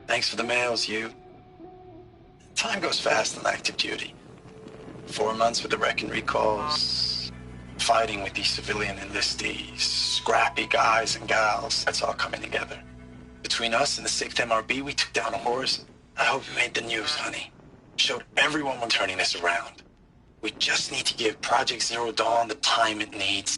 Thanks for the mails, you. Time goes fast on active duty. 4 months with the wreck and recalls, fighting with these civilian enlistees, scrappy guys and gals, that's all coming together. Between us and the 6th MRB, we took down a horse. I hope you made the news, honey. Showed everyone we're turning this around. We just need to give Project Zero Dawn the time it needs.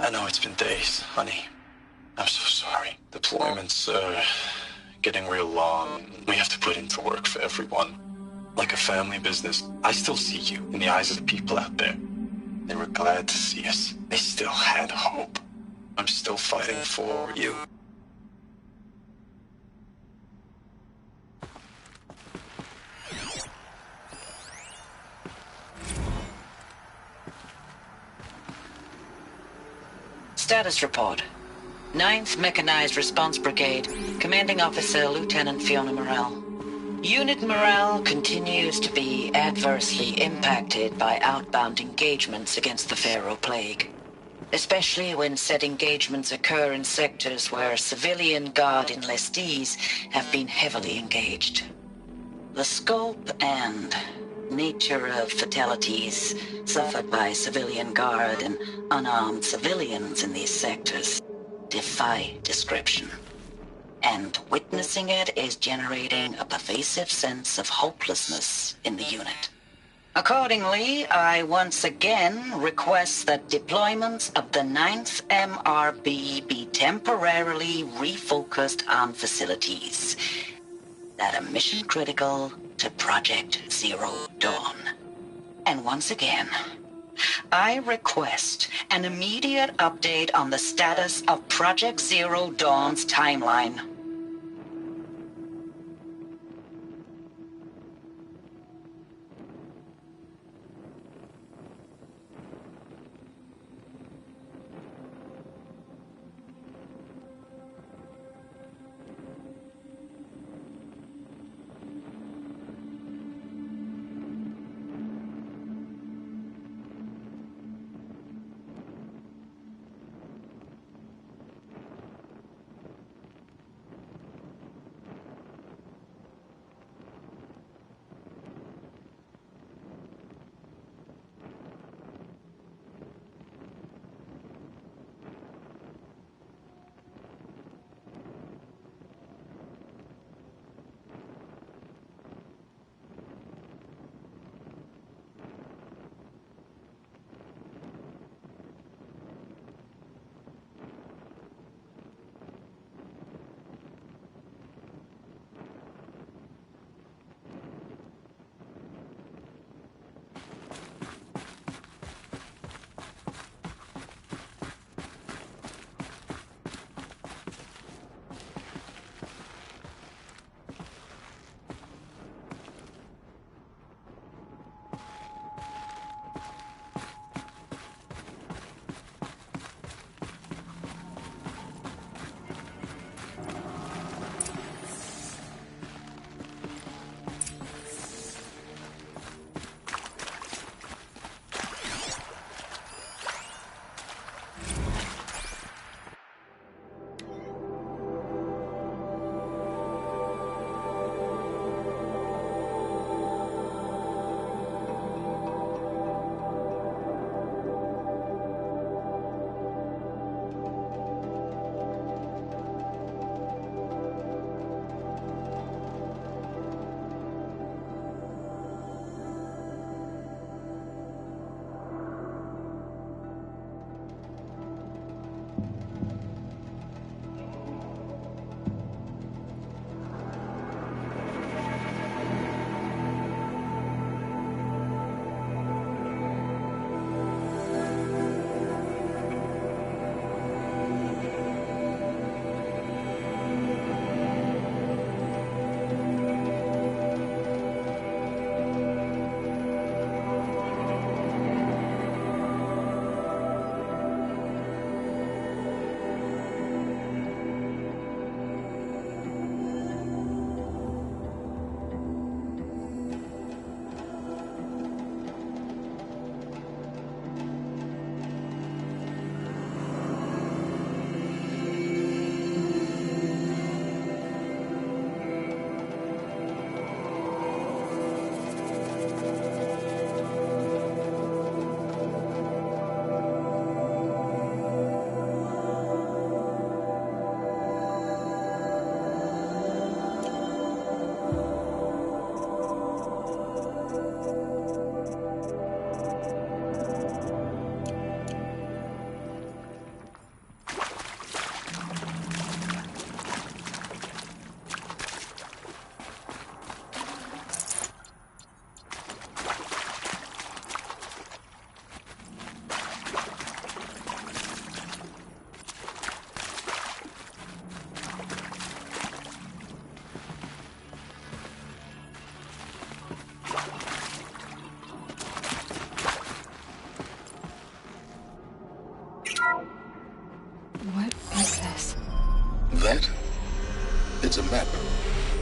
I know it's been days, honey. I'm so sorry. Deployments are getting real long. We have to put into work for everyone. Like a family business. I still see you in the eyes of the people out there. They were glad to see us. They still had hope. I'm still fighting for you.
Status report. 9th Mechanized Response Brigade, Commanding Officer Lieutenant Fiona Morell. Unit morale continues to be adversely impacted by outbound engagements against the Pharaoh Plague, especially when said engagements occur in sectors where civilian guard enlistees have been heavily engaged. The scope and nature of fatalities suffered by civilian guard and unarmed civilians in these sectors defy description. And witnessing it is generating a pervasive sense of hopelessness in the unit. Accordingly, I once again request that deployments of the 9th MRB be temporarily refocused on facilities that are mission critical to Project Zero Dawn. And once again, I request an immediate update on the status of Project Zero Dawn's timeline.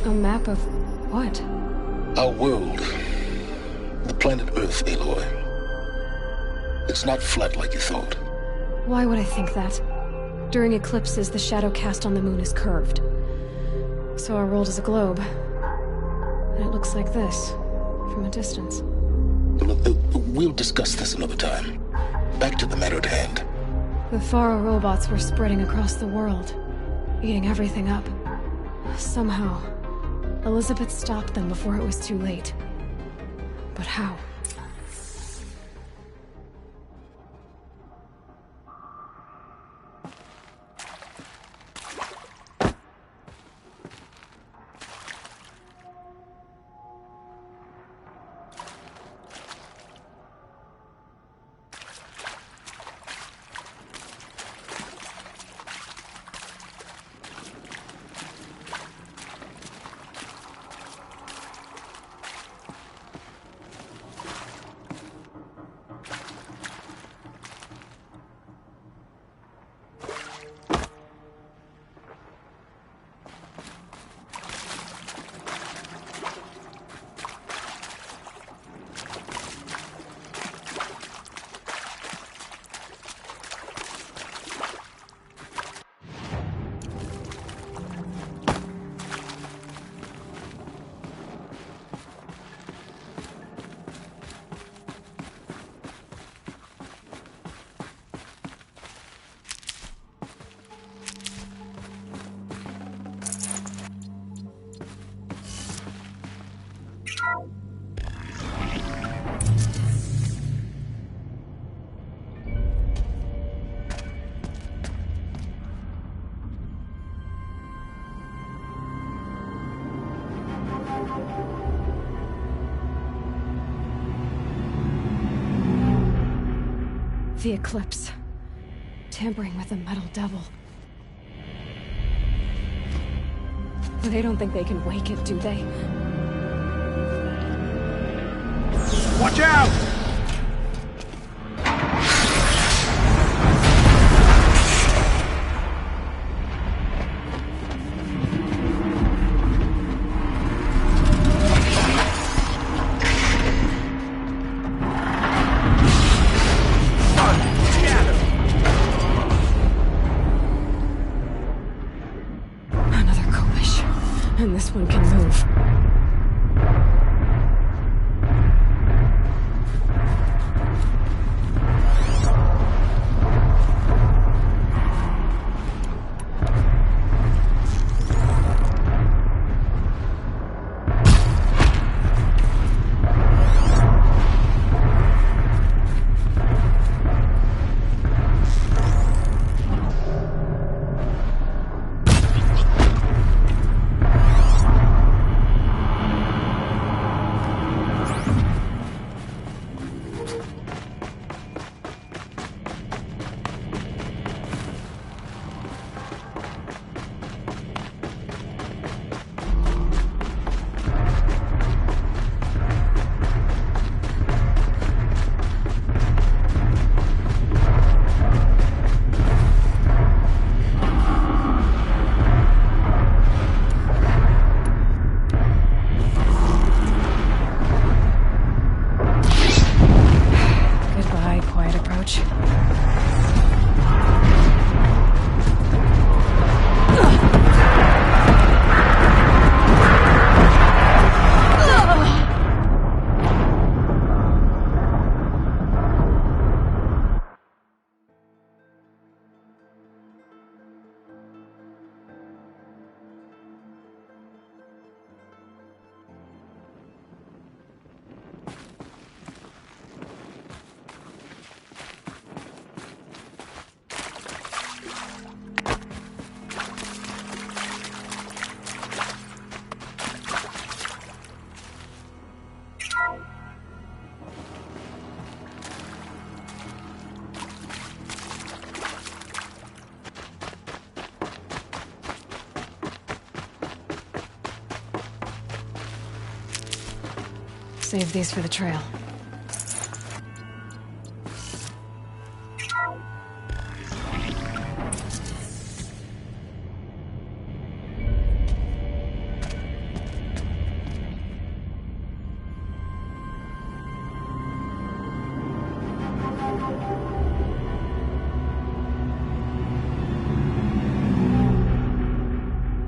A map of what?
Our world. The planet Earth, Aloy. It's not flat like you thought.
Why would I think that? During eclipses, the shadow cast on the moon is curved. So our world is a globe. And it looks like this, from a distance.
We'll discuss this another time. Back to the matter at hand.
The Faro robots were spreading across the world, eating everything up. Somehow, Elizabeth stopped them before it was too late. But how? The Eclipse. Tampering with the Metal Devil. They don't think they can wake it, do they?
Watch out!
And this one can move. Save these for the trail.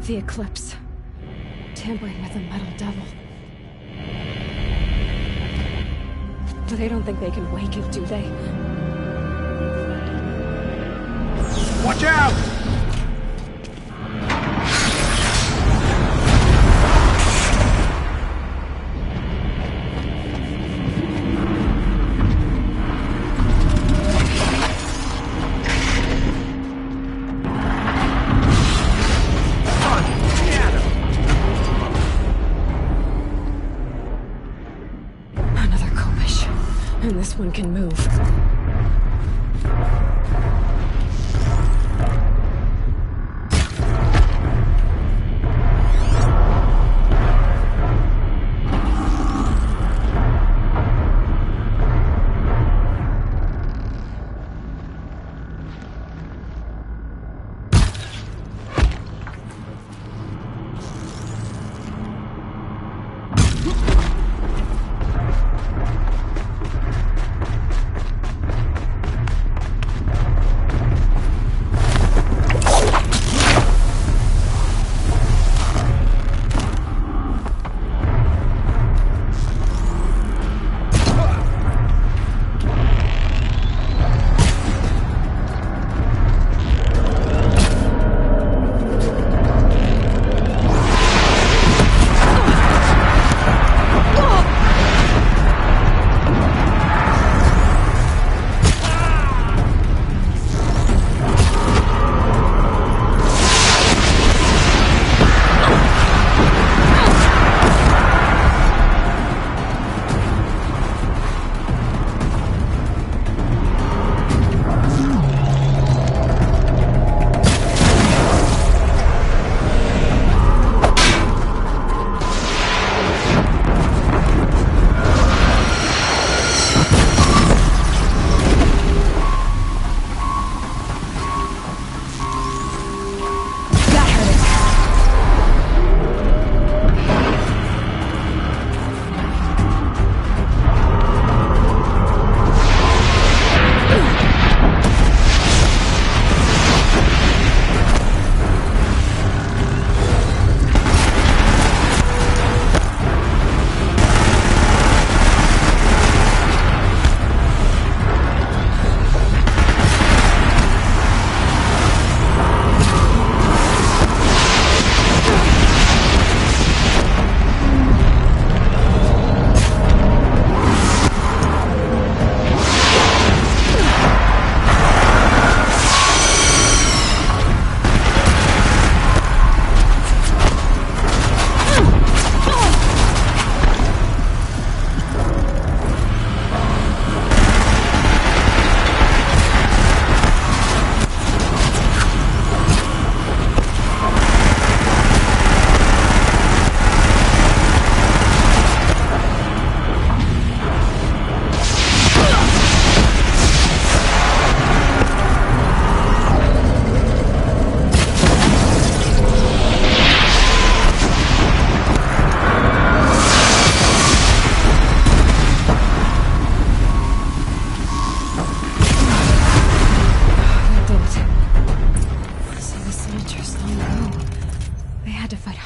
The Eclipse. Tampering with the Metal Devil. But they don't think they can wake it, do they?
Watch out!
Another Kopish. And this one can move.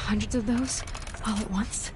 Hundreds of those? All at once?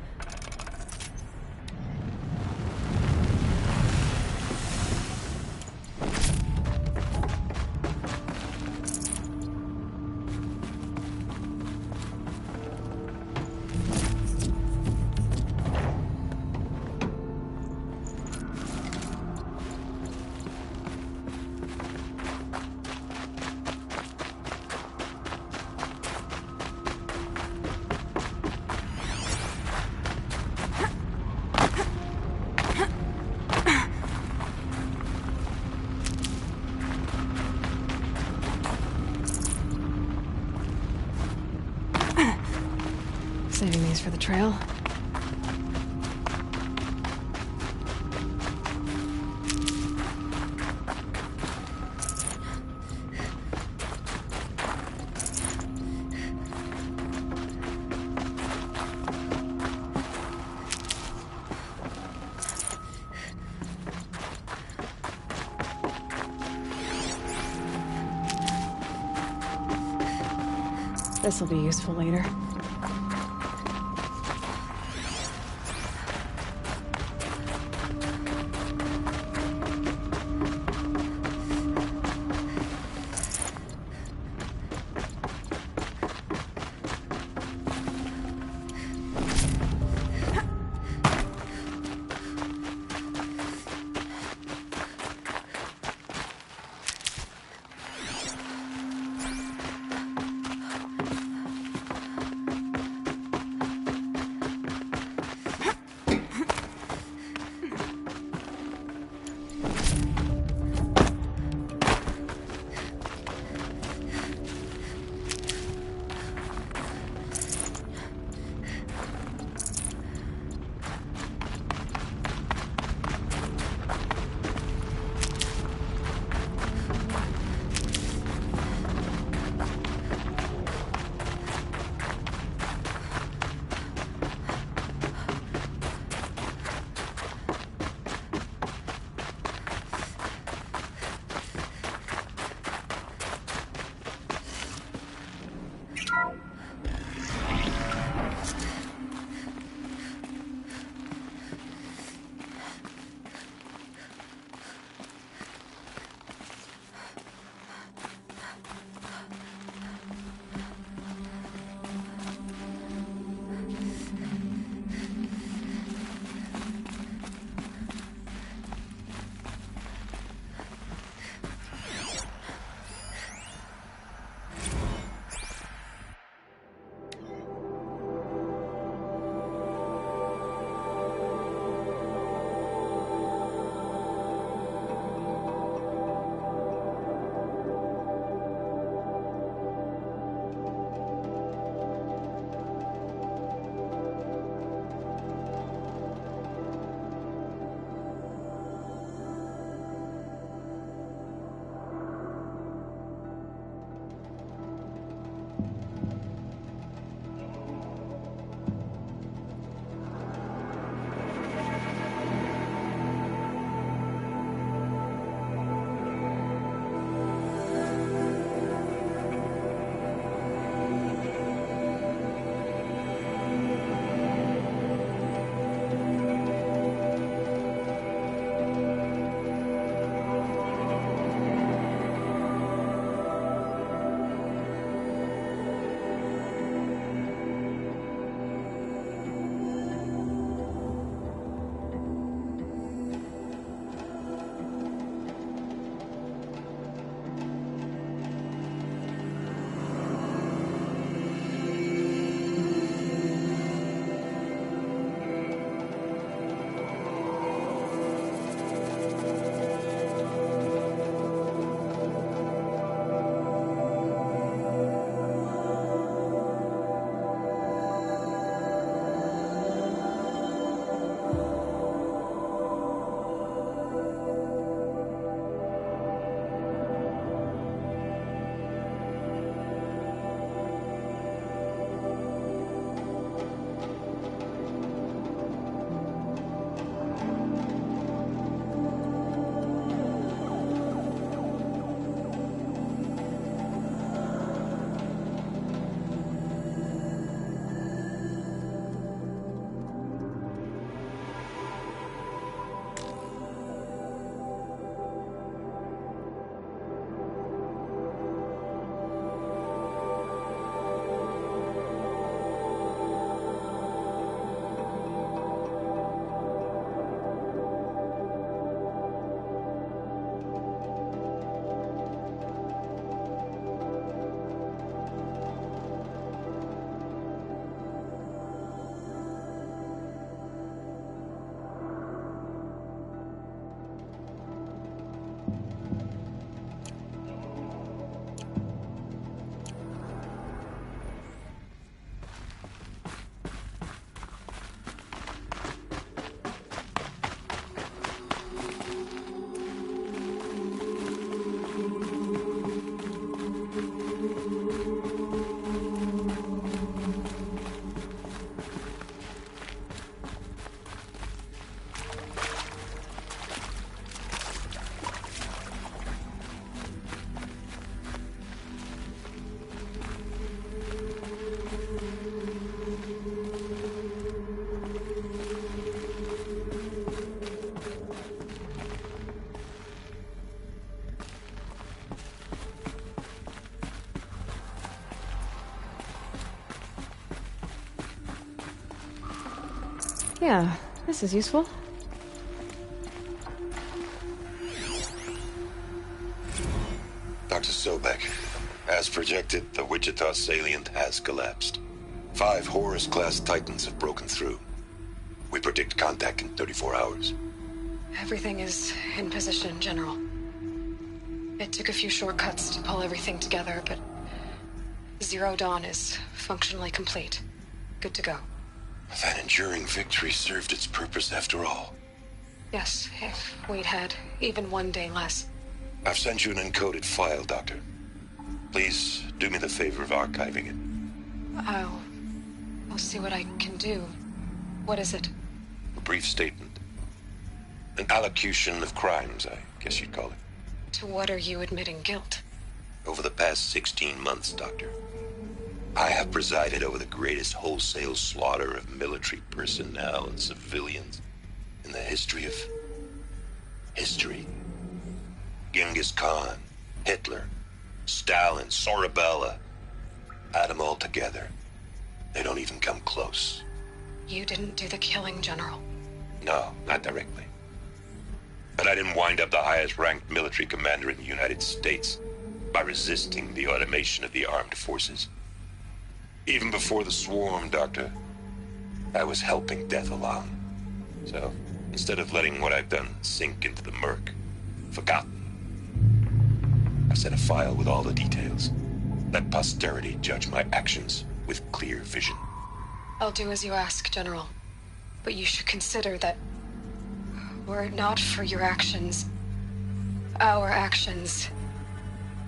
Saving these for the trail. This'll be useful later. Yeah, this is useful.
Dr. Sobek, as projected, the Wichita salient has collapsed. 5 Horus-class Titans have broken through. We predict contact in 34 hours.
Everything is in position, General. It took a few shortcuts to pull everything together, but Zero Dawn is functionally complete. Good to go.
That enduring victory served its purpose after all.
Yes, if we'd had even one day less.
I've sent you an encoded file, Doctor. Please do me the favor of archiving it.
I'll see what I can do. What is it?
A brief statement. An allocution of crimes, I guess you'd call it.
To what are you admitting guilt?
Over the past 16 months, Doctor, I have presided over the greatest wholesale slaughter of military personnel and civilians in the history of history. Genghis Khan, Hitler, Stalin, Sorabella. Add them all together. They don't even come close.
You didn't do the killing, General.
No, not directly. But I didn't wind up the highest-ranked military commander in the United States by resisting the automation of the armed forces. Even before the swarm, Doctor, I was helping death along. So, instead of letting what I've done sink into the murk, forgotten, I set a file with all the details. Let posterity judge my actions with clear vision.
I'll do as you ask, General. But you should consider that were it not for your actions, our actions,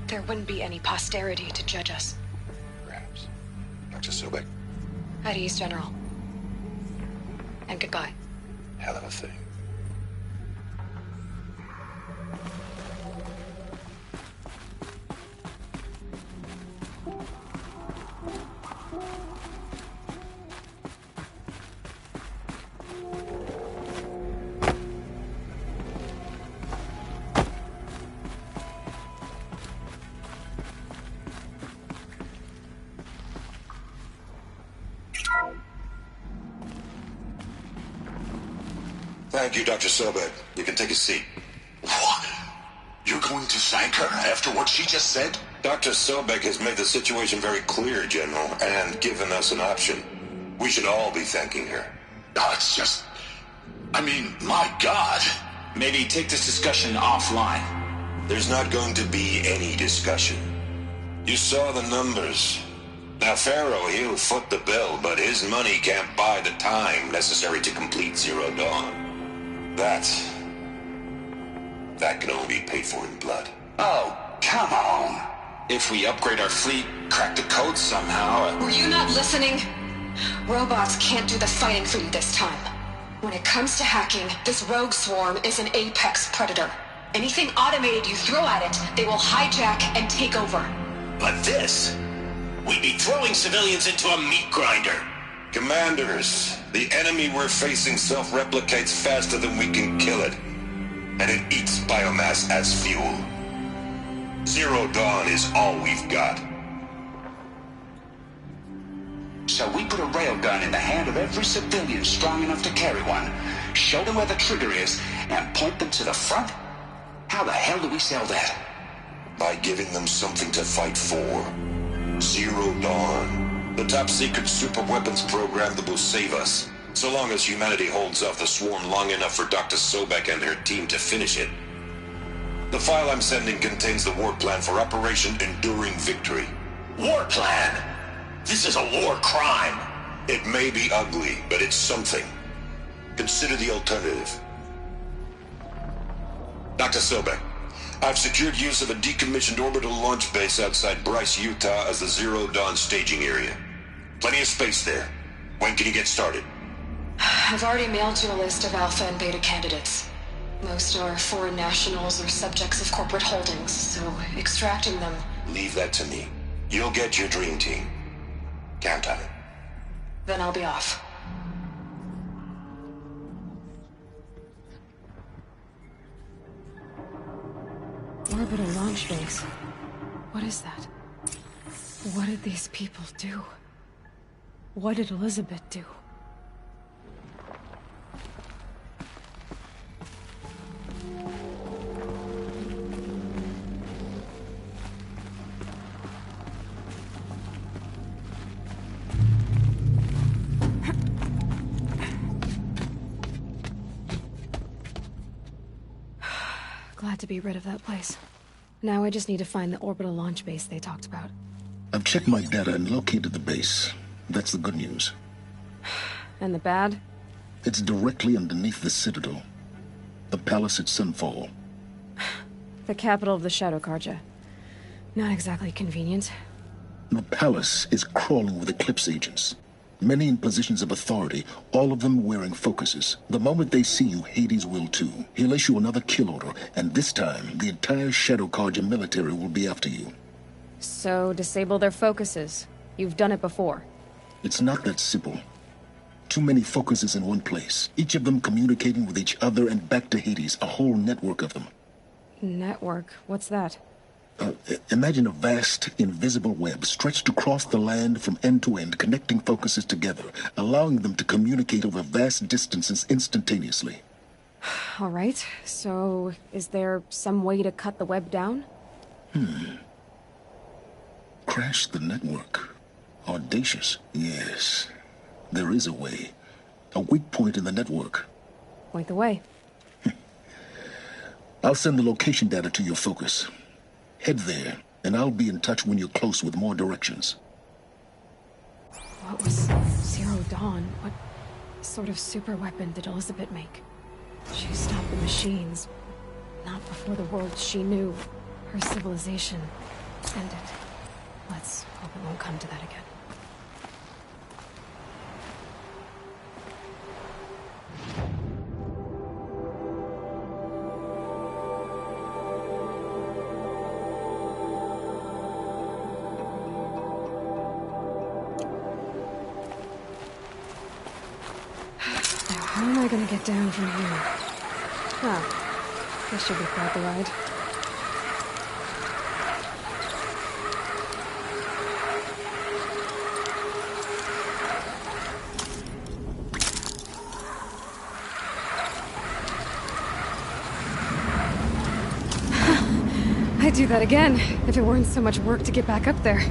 there wouldn't be any posterity to judge us.
Perhaps. Dr. Sobek.
At ease, General. And goodbye.
Hell of a thing. Thank you, Dr. Sobek. You can take a seat.
What? You're going to thank her after what she just said?
Dr. Sobek has made the situation very clear, General, and given us an option. We should all be thanking her.
Oh, it's just... I mean, my God.
Maybe take this discussion offline.
There's not going to be any discussion. You saw the numbers. Now, Pharaoh, he'll foot the bill, but his money can't buy the time necessary to complete Zero Dawn. That can only be paid for in blood.
Oh, come on. If we upgrade our fleet, crack the code somehow...
Were you not listening? Robots can't do the fighting for you this time. When it comes to hacking, this rogue swarm is an apex predator. Anything automated you throw at it, they will hijack and take over.
But this... we'd be throwing civilians into a meat grinder.
Commanders, the enemy we're facing self-replicates faster than we can kill it. And it eats biomass as fuel. Zero Dawn is all we've got.
So we put a railgun in the hand of every civilian strong enough to carry one, show them where the trigger is, and point them to the front? How the hell do we sell that?
By giving them something to fight for. Zero Dawn. The top-secret super-weapons program that will save us. So long as humanity holds off the swarm long enough for Dr. Sobek and her team to finish it. The file I'm sending contains the war plan for Operation Enduring Victory.
War plan? This is a war crime.
It may be ugly, but it's something. Consider the alternative. Dr. Sobek, I've secured use of a decommissioned orbital launch base outside Bryce, Utah as the Zero Dawn staging area. Plenty of space there. When can you get started?
I've already mailed you a list of alpha and beta candidates. Most are foreign nationals or subjects of corporate holdings, so extracting them...
Leave that to me. You'll get your dream team. Count on it.
Then I'll be off. Orbital launch base. What is that? What did these people do? What did Elizabeth do? Glad to be rid of that place. Now I just need to find the orbital launch base they talked about.
I've checked my data and located the base. That's the good news.
And the bad?
It's directly underneath the Citadel. The palace at Sunfall.
The capital of the Shadow Carja. Not exactly convenient.
The palace is crawling with Eclipse agents. Many in positions of authority, all of them wearing focuses. The moment they see you, Hades will too. He'll issue another kill order, and this time, the entire Shadow Carja military will be after you.
So, disable their focuses. You've done it before.
It's not that simple. Too many focuses in one place, each of them communicating with each other and back to Hades, a whole network of them.
Network? What's that?
Imagine a vast, invisible web stretched across the land from end to end, connecting focuses together, allowing them to communicate over vast distances instantaneously.
All right, so is there some way to cut the web down?
Crash the network. Audacious. Yes, there is a way. A weak point in the network.
Point the way.
I'll send the location data to your focus. Head there, and I'll be in touch when you're close with more directions.
What was Zero Dawn? What sort of super weapon did Elizabeth make? She stopped the machines. Not before the world she knew. Her civilization ended. Let's hope it won't come to that again. How am I gonna get down from here? Ah, this should be quite the ride. I'd do that again, if it weren't so much work to get back up there.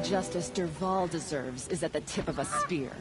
Justice Dervahl deserves is at the tip of a spear.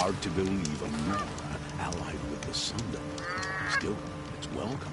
Hard to believe a Nora allied with the Sundom. Still, it's welcome.